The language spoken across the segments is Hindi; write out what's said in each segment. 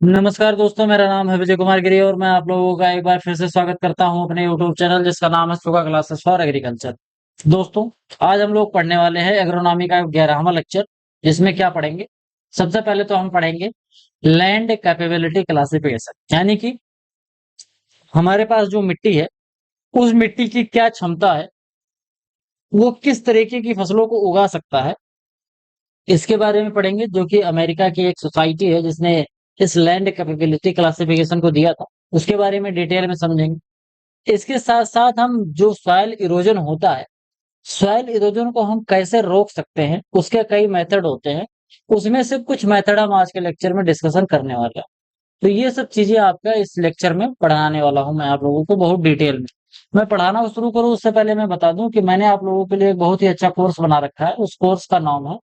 नमस्कार दोस्तों, मेरा नाम है विजय कुमार गिरी और मैं आप लोगों का एक बार फिर से स्वागत करता हूं अपने यूट्यूब चैनल जिसका नाम है सुगा क्लासेस फॉर एग्रीकल्चर। दोस्तों, आज हम लोग पढ़ने वाले हैं एग्रोनॉमी का 11वां लेक्चर। जिसमें क्या पढ़ेंगे? सबसे पहले तो हम पढ़ेंगे लैंड कैपेबिलिटी क्लासिफिकेशन, यानी कि हमारे पास जो मिट्टी है उस मिट्टी की क्या क्षमता है, वो किस तरीके की फसलों को उगा सकता है, इसके बारे में पढ़ेंगे। जो कि अमेरिका की एक सोसाइटी है जिसने इस लैंड कैपेबिलिटी क्लासिफिकेशन को दिया था, उसके बारे में डिटेल में समझेंगे। इसके साथ साथ हम जो सॉइल इरोजन होता है, सॉइल इरोजन को हम कैसे रोक सकते हैं, उसके कई मेथड होते हैं। उसमें से कुछ मेथड हम आज के लेक्चर में डिस्कशन करने वाले हैं। तो ये सब चीजें आपका इस लेक्चर में पढ़ाने वाला हूं मैं आप लोगों को बहुत डिटेल में। मैं पढ़ाना शुरू करूं उससे पहले मैं बता दूं कि मैंने आप लोगों के लिए एक बहुत ही अच्छा कोर्स बना रखा है। उस कोर्स का नाम है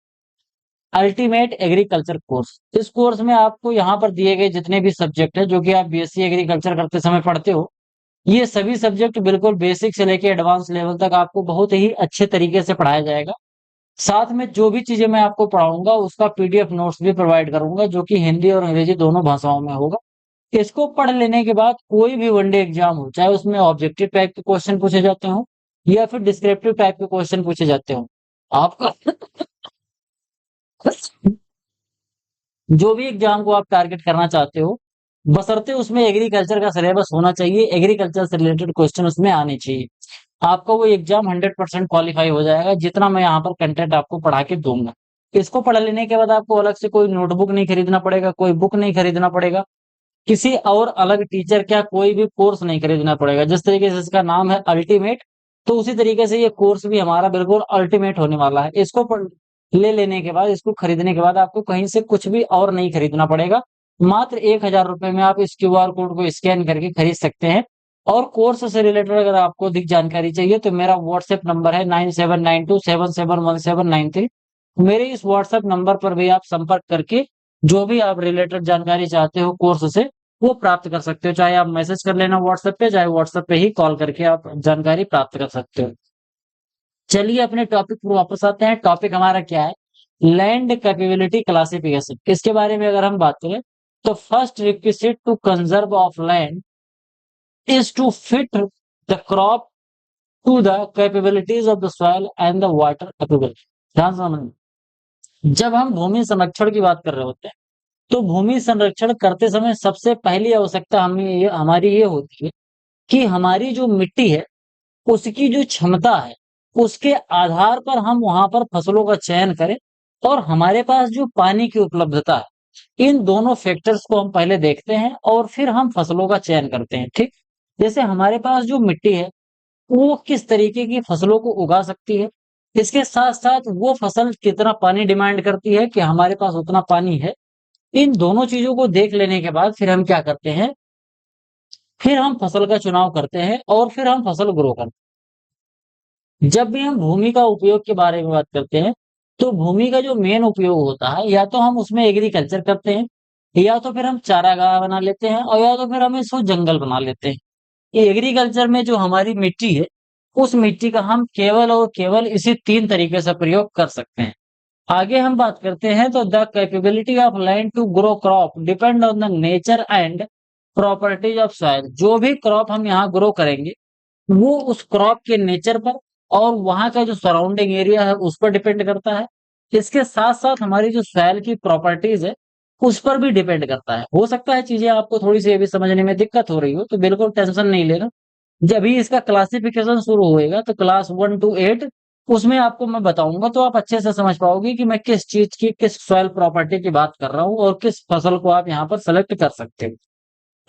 अल्टीमेट एग्रीकल्चर कोर्स। इस कोर्स में आपको यहाँ पर दिए गए जितने भी सब्जेक्ट है जो कि आप बीएससी एग्रीकल्चर करते समय पढ़ते हो, ये सभी सब्जेक्ट बिल्कुल बेसिक से लेके एडवांस लेवल तक आपको बहुत ही अच्छे तरीके से पढ़ाया जाएगा। साथ में जो भी चीजें मैं आपको पढ़ाऊंगा उसका पीडीएफ नोट्स भी प्रोवाइड करूंगा, जो कि हिंदी और अंग्रेजी दोनों भाषाओं में होगा। इसको पढ़ लेने के बाद कोई भी वनडे एग्जाम हो, चाहे उसमें ऑब्जेक्टिव टाइप के क्वेश्चन पूछे जाते हो या फिर डिस्क्रिप्टिव टाइप के क्वेश्चन पूछे जाते हो, आपका जो भी एग्जाम को आप टारगेट करना चाहते हो, बशर्ते उसमें एग्रीकल्चर का सिलेबस होना चाहिए, एग्रीकल्चर से रिलेटेड क्वेश्चन उसमें आने चाहिए, आपका वो एग्जाम 100% क्वालिफाई हो जाएगा, जितना मैं यहाँ पर कंटेंट आपको पढ़ा के दूंगा। इसको पढ़ लेने के बाद आपको अलग से कोई नोटबुक नहीं खरीदना पड़ेगा, कोई बुक नहीं खरीदना पड़ेगा, किसी और अलग टीचर क्या कोई भी कोर्स नहीं खरीदना पड़ेगा। जिस तरीके से इसका नाम है अल्टीमेट, तो उसी तरीके से ये कोर्स भी हमारा बिल्कुल अल्टीमेट होने वाला है। इसको ले लेने के बाद, इसको खरीदने के बाद आपको कहीं से कुछ भी और नहीं खरीदना पड़ेगा। मात्र 1,000 रुपए में आप इस क्यूआर कोड को स्कैन करके खरीद सकते हैं। और कोर्स से रिलेटेड अगर आपको अधिक जानकारी चाहिए तो मेरा व्हाट्सएप नंबर है 9792771793। मेरे इस व्हाट्सएप नंबर पर भी आप संपर्क करके जो भी आप रिलेटेड जानकारी चाहते हो कोर्स से, वो प्राप्त कर सकते हो। चाहे आप मैसेज कर लेना व्हाट्सएप पे, चाहे व्हाट्सएप पे ही कॉल करके आप जानकारी प्राप्त कर सकते हो। चलिए अपने टॉपिक पर वापस आते हैं। टॉपिक हमारा क्या है? Land capability classification. इसके बारे में अगर हम बात करें तो first requisite to conserve of land is to fit the crop to the capabilities of the soil and the water capability. ध्यान से समझना। जब हम भूमि संरक्षण की बात कर रहे होते हैं तो भूमि संरक्षण करते समय सबसे पहली आवश्यकता हमारी ये होती है कि हमारी जो मिट्टी है उसकी जो क्षमता है, उसके आधार पर हम वहां पर फसलों का चयन करें। और हमारे पास जो पानी की उपलब्धता है, इन दोनों फैक्टर्स को हम पहले देखते हैं और फिर हम फसलों का चयन करते हैं। ठीक, जैसे हमारे पास जो मिट्टी है वो किस तरीके की फसलों को उगा सकती है, इसके साथ साथ वो फसल कितना पानी डिमांड करती है कि हमारे पास उतना पानी है। इन दोनों चीजों को देख लेने के बाद फिर हम क्या करते हैं, फिर हम फसल का चुनाव करते हैं और फिर हम फसल ग्रो करते हैं। जब भी हम भूमि का उपयोग के बारे में बात करते हैं तो भूमि का जो मेन उपयोग होता है, या तो हम उसमें एग्रीकल्चर करते हैं, या तो फिर हम चारागाह बना लेते हैं, और या तो फिर हम इसको जंगल बना लेते हैं। एग्रीकल्चर में जो हमारी मिट्टी है उस मिट्टी का हम केवल और केवल इसी तीन तरीके से प्रयोग कर सकते हैं। आगे हम बात करते हैं तो the capability of land to grow crop depend on the nature and properties of soil. जो भी क्रॉप हम यहाँ ग्रो करेंगे वो उस क्रॉप के नेचर पर और वहां का जो सराउंडिंग एरिया है उस पर डिपेंड करता है। इसके साथ साथ हमारी जो सॉइल की प्रॉपर्टीज है उस पर भी डिपेंड करता है। हो सकता है चीजें आपको थोड़ी सी अभी समझने में दिक्कत हो रही हो, तो बिल्कुल टेंशन नहीं लेना। जब भी इसका क्लासिफिकेशन शुरू होएगा तो क्लास 1 to 8 उसमें आपको मैं बताऊंगा, तो आप अच्छे से समझ पाओगे कि मैं किस चीज की, किस सॉइल प्रॉपर्टी की बात कर रहा हूँ और किस फसल को आप यहाँ पर सेलेक्ट कर सकते हो।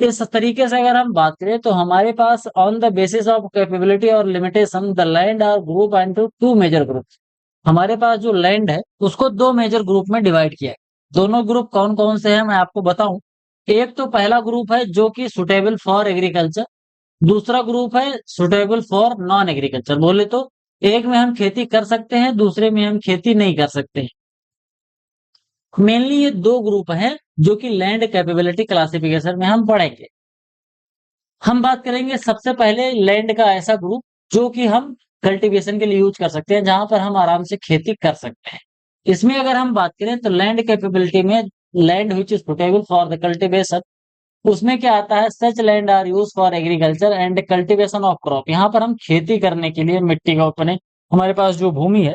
इस तरीके से अगर हम बात करें तो हमारे पास on the basis of capability और limitation the land are group into two major group. हमारे पास जो लैंड है उसको दो मेजर ग्रुप में डिवाइड किया है। दोनों ग्रुप कौन कौन से हैं मैं आपको बताऊं। एक तो पहला ग्रुप है जो कि सुटेबल फॉर एग्रीकल्चर, दूसरा ग्रुप है सुटेबल फॉर नॉन एग्रीकल्चर। बोले तो एक में हम खेती कर सकते हैं, दूसरे में हम खेती नहीं कर सकते हैं। मेनली ये दो ग्रुप हैं जो कि लैंड कैपेबिलिटी क्लासिफिकेशन में हम पढ़ेंगे। हम बात करेंगे सबसे पहले लैंड का ऐसा ग्रुप जो कि हम कल्टीवेशन के लिए यूज कर सकते हैं, जहां पर हम आराम से खेती कर सकते हैं। इसमें अगर हम बात करें तो लैंड कैपेबिलिटी में land which is suitable for the cultivation, उसमें क्या आता है, such land are use for agriculture and cultivation of crop. यहाँ पर हम खेती करने के लिए मिट्टी का उपयोग, हमारे पास जो भूमि है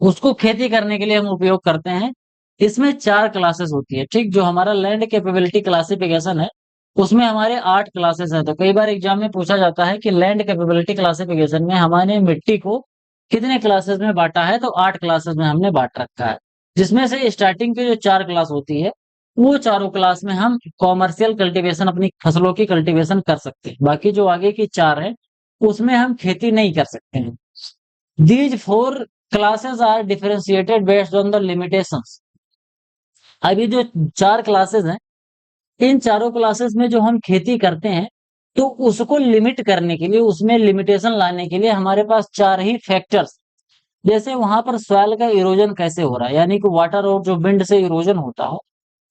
उसको खेती करने के लिए हम उपयोग करते हैं। इसमें 4 क्लासेस होती है, ठीक। जो हमारा लैंड कैपेबिलिटी क्लासिफिकेशन है उसमें हमारे 8 क्लासेस हैं। तो कई बार एग्जाम में पूछा जाता है कि लैंड कैपेबिलिटी क्लासिफिकेशन में हमारे मिट्टी को कितने क्लासेस में बांटा है, तो 8 क्लासेस में हमने बांट रखा है। जिसमें से स्टार्टिंग की जो 4 क्लास होती है वो चारों क्लास में हम कॉमर्शियल कल्टीवेशन, अपनी फसलों की कल्टीवेशन कर सकते हैं। बाकी जो आगे की 4 है उसमें हम खेती नहीं कर सकते हैं। These 4 classes are differentiated based on the limitations. अभी जो 4 क्लासेस हैं, इन चारों क्लासेस में जो हम खेती करते हैं तो उसको लिमिट करने के लिए, उसमें लिमिटेशन लाने के लिए हमारे पास 4 ही फैक्टर्स, जैसे वहां पर सॉइल का इरोजन कैसे हो रहा है, यानी कि वाटर और जो विंड से इरोजन होता है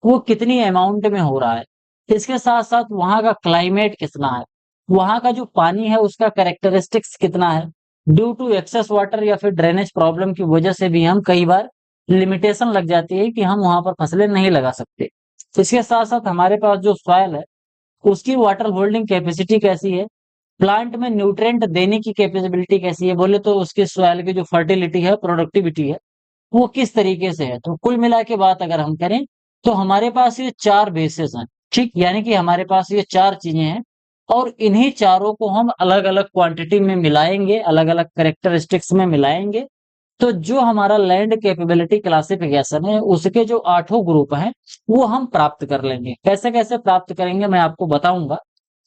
वो कितनी अमाउंट में हो रहा है। इसके साथ साथ वहां का क्लाइमेट कितना है, वहां का जो पानी है उसका कैरेक्टरिस्टिक्स कितना है। ड्यू टू एक्सेस वाटर या फिर ड्रेनेज प्रॉब्लम की वजह से भी हम कई बार लिमिटेशन लग जाती है कि हम वहां पर फसलें नहीं लगा सकते। इसके साथ साथ हमारे पास जो सॉइल है उसकी वाटर होल्डिंग कैपेसिटी कैसी है, प्लांट में न्यूट्रिएंट देने की कैपेबिलिटी कैसी है, बोले तो उसकी सॉइल की जो फर्टिलिटी है, प्रोडक्टिविटी है, वो किस तरीके से है। तो कुल मिला के बात अगर हम करें तो हमारे पास ये 4 बेसिस हैं, ठीक। यानी कि हमारे पास ये 4 चीजें हैं और इन्हीं चारों को हम अलग अलग क्वांटिटी में मिलाएंगे, अलग अलग करेक्टरिस्टिक्स में मिलाएंगे, तो जो हमारा लैंड कैपेबिलिटी क्लासिफिकेशन है उसके जो 8 ग्रुप हैं वो हम प्राप्त कर लेंगे। कैसे कैसे प्राप्त करेंगे मैं आपको बताऊंगा।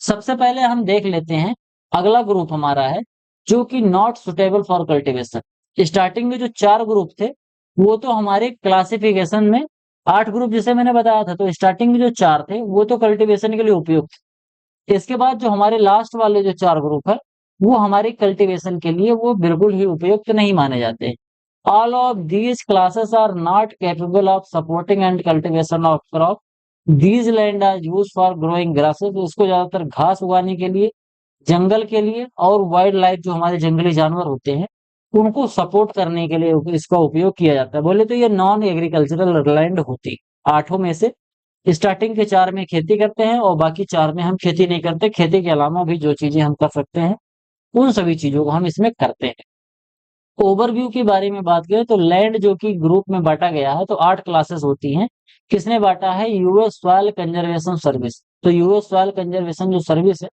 सबसे पहले हम देख लेते हैं, अगला ग्रुप हमारा है जो कि not suitable for cultivation. Starting में जो 4 ग्रुप थे वो तो हमारे क्लासिफिकेशन में 8 ग्रुप जैसे मैंने बताया था, तो स्टार्टिंग में जो 4 थे वो तो कल्टीवेशन के लिए उपयुक्त थे। इसके बाद जो हमारे लास्ट वाले जो 4 ग्रुप है वो हमारे कल्टीवेशन के लिए वो बिल्कुल ही उपयुक्त नहीं माने जाते। All of these classes are not capable of supporting and cultivation of crop. These land are used for growing grasses. इसको ज्यादातर घास उगाने के लिए, जंगल के लिए और वाइल्ड लाइफ जो हमारे जंगली जानवर होते हैं उनको सपोर्ट करने के लिए इसका उपयोग किया जाता है। बोले तो ये नॉन एग्रीकल्चरल लैंड होती 8 में से। स्टार्टिंग के 4 में खेती करते हैं और बाकी 4 में हम खेती नहीं करते। खेती के अलावा भी जो चीजें हम कर सकते हैं उन सभी चीजों को हम इसमें करते हैं। ओवरव्यू के बारे में बात करें तो लैंड जो कि ग्रुप में बांटा गया है तो 8 क्लासेस होती हैं। किसने बांटा है, यूएस सॉइल कंजर्वेशन सर्विस। तो यूएस सॉइल कंजर्वेशन जो सर्विस है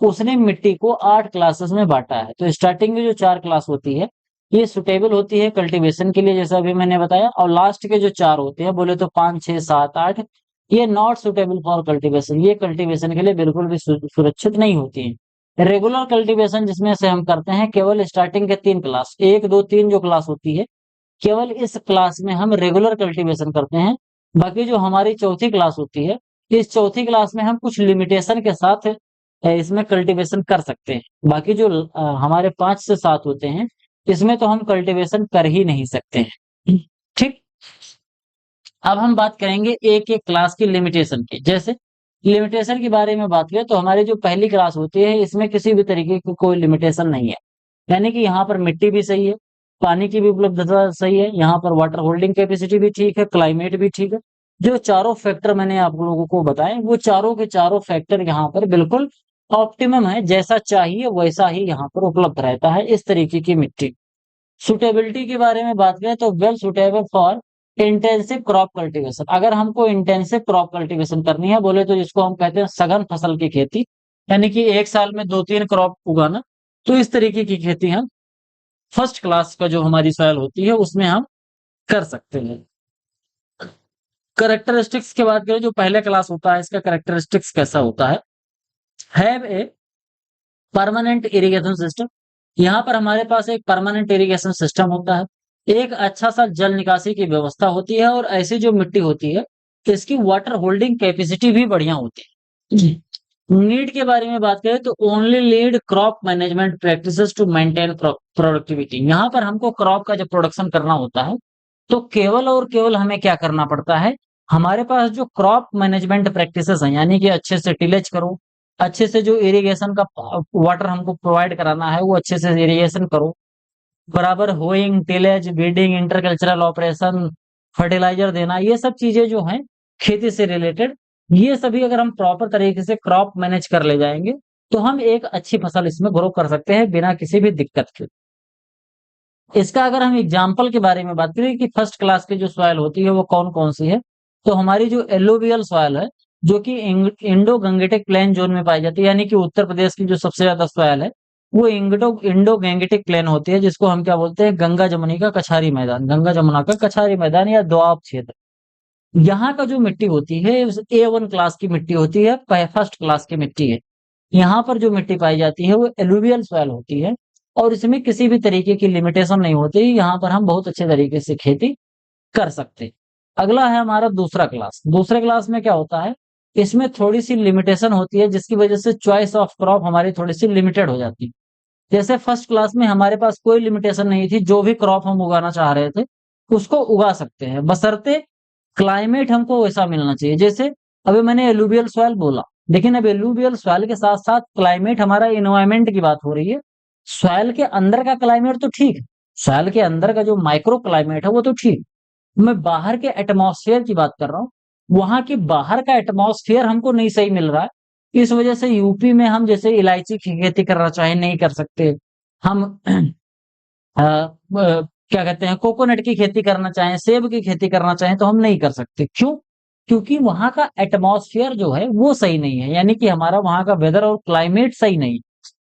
उसने मिट्टी को 8 क्लासेस में बांटा है। तो स्टार्टिंग में जो 4 क्लास होती है ये सुटेबल होती है कल्टीवेशन के लिए, जैसा अभी मैंने बताया, और लास्ट के जो 4 होते हैं बोले तो 5, 6, 7, 8 ये नॉट सुटेबल फॉर कल्टीवेशन, ये कल्टीवेशन के लिए बिल्कुल भी सुरक्षित नहीं होती है। रेगुलर कल्टीवेशन जिसमें से हम करते हैं केवल स्टार्टिंग के 3 क्लास, 1, 2, 3 जो क्लास होती है, केवल इस क्लास में हम रेगुलर कल्टीवेशन करते हैं। बाकी जो हमारी चौथी क्लास होती है, इस चौथी क्लास में हम कुछ लिमिटेशन के साथ इसमें कल्टीवेशन कर सकते हैं। बाकी जो हमारे 5 से 7 होते हैं इसमें तो हम कल्टीवेशन कर ही नहीं सकते हैं, ठीक। अब हम बात करेंगे एक एक क्लास की लिमिटेशन की। जैसे लिमिटेशन के बारे में बात करें तो हमारी जो पहली क्लास होती है इसमें किसी भी तरीके की कोई लिमिटेशन नहीं है। यानी कि यहाँ पर मिट्टी भी सही है, पानी की भी उपलब्धता सही है, यहाँ पर वाटर होल्डिंग कैपेसिटी भी ठीक है, क्लाइमेट भी ठीक है। जो चारों फैक्टर मैंने आप लोगों को बताए वो चारों के चारों फैक्टर यहाँ पर बिल्कुल ऑप्टिमम है, जैसा चाहिए वैसा ही यहाँ पर उपलब्ध रहता है इस तरीके की मिट्टी। सुटेबिलिटी के बारे में बात करें तो well suitable for intensive crop cultivation. अगर हमको इंटेंसिव क्रॉप कल्टीवेशन करनी है, बोले तो जिसको हम कहते हैं सघन फसल की खेती, यानी कि एक साल में 2-3 क्रॉप उगाना, तो इस तरीके की खेती हम फर्स्ट क्लास का जो हमारी सॉइल होती है उसमें हम कर सकते हैं। करेक्टरिस्टिक्स की बात करें, जो पहले क्लास होता है इसका करेक्टरिस्टिक्स कैसा होता है, have a permanent irrigation system. यहाँ पर हमारे पास एक परमानेंट इरिगेशन सिस्टम होता है, एक अच्छा सा जल निकासी की व्यवस्था होती है और ऐसी जो मिट्टी होती है इसकी वाटर होल्डिंग कैपेसिटी भी बढ़िया होती है। नीड के बारे में बात करें तो only lead crop management practices to maintain productivity. यहाँ पर हमको क्रॉप का जब प्रोडक्शन करना होता है तो केवल और केवल हमें क्या करना पड़ता है, हमारे पास जो क्रॉप मैनेजमेंट प्रैक्टिसेस हैं, यानी कि अच्छे से टिलेज करो, अच्छे से जो इरिगेशन का वाटर हमको प्रोवाइड कराना है वो अच्छे से इरिगेशन करो, बराबर hoeing, tillage, weeding, intercultural operation, fertilizer देना, ये सब चीजें जो हैं खेती से रिलेटेड, ये सभी अगर हम प्रॉपर तरीके से क्रॉप मैनेज कर ले जाएंगे तो हम एक अच्छी फसल इसमें ग्रो कर सकते हैं बिना किसी भी दिक्कत के। इसका अगर हम एग्जाम्पल के बारे में बात करें कि फर्स्ट क्लास की जो सॉइल होती है वो कौन कौन सी है, तो हमारी जो एलुवियल सॉइल है, जो कि इंडो गंगेटिक प्लेन जोन में पाई जाती है, यानी कि उत्तर प्रदेश की जो सबसे ज्यादा सॉइल है वो इंडो गैंगेटिक प्लेन होती है, जिसको हम क्या बोलते हैं, गंगा जमुनी का कछारी मैदान, गंगा जमुना का कछारी मैदान या दोआब क्षेत्र। यहाँ का जो मिट्टी होती है A1 क्लास की मिट्टी होती है, फर्स्ट क्लास की मिट्टी है। यहाँ पर जो मिट्टी पाई जाती है वो एलुवियल सॉइल होती है और इसमें किसी भी तरीके की लिमिटेशन नहीं होती, यहाँ पर हम बहुत अच्छे तरीके से खेती कर सकते हैं। अगला है हमारा दूसरा क्लास। दूसरे क्लास में क्या होता है, इसमें थोड़ी सी लिमिटेशन होती है जिसकी वजह से चॉइस ऑफ क्रॉप हमारी थोड़ी सी लिमिटेड हो जाती है। जैसे फर्स्ट क्लास में हमारे पास कोई लिमिटेशन नहीं थी, जो भी क्रॉप हम उगाना चाह रहे थे उसको उगा सकते हैं, बशर्ते क्लाइमेट हमको वैसा मिलना चाहिए। जैसे अभी मैंने एलुवियल सॉइल बोला, लेकिन अब एलुवियल सॉइल के साथ साथ क्लाइमेट, हमारा इन्वायरमेंट की बात हो रही है। सॉइल के अंदर का क्लाइमेट तो ठीक है, सॉइल के अंदर का जो माइक्रो क्लाइमेट है वो तो ठीक, मैं बाहर के एटमॉस्फेयर की बात कर रहा हूँ। वहां की बाहर का एटमॉस्फेयर हमको नहीं सही मिल रहा है, इस वजह से यूपी में हम जैसे इलायची की खेती करना चाहे नहीं कर सकते। हम क्या कहते हैं, कोकोनट की खेती करना चाहें, सेब की खेती करना चाहें तो हम नहीं कर सकते। क्यों? क्योंकि वहां का एटमॉस्फेयर जो है वो सही नहीं है, यानी कि हमारा वहां का वेदर और क्लाइमेट सही नहीं है।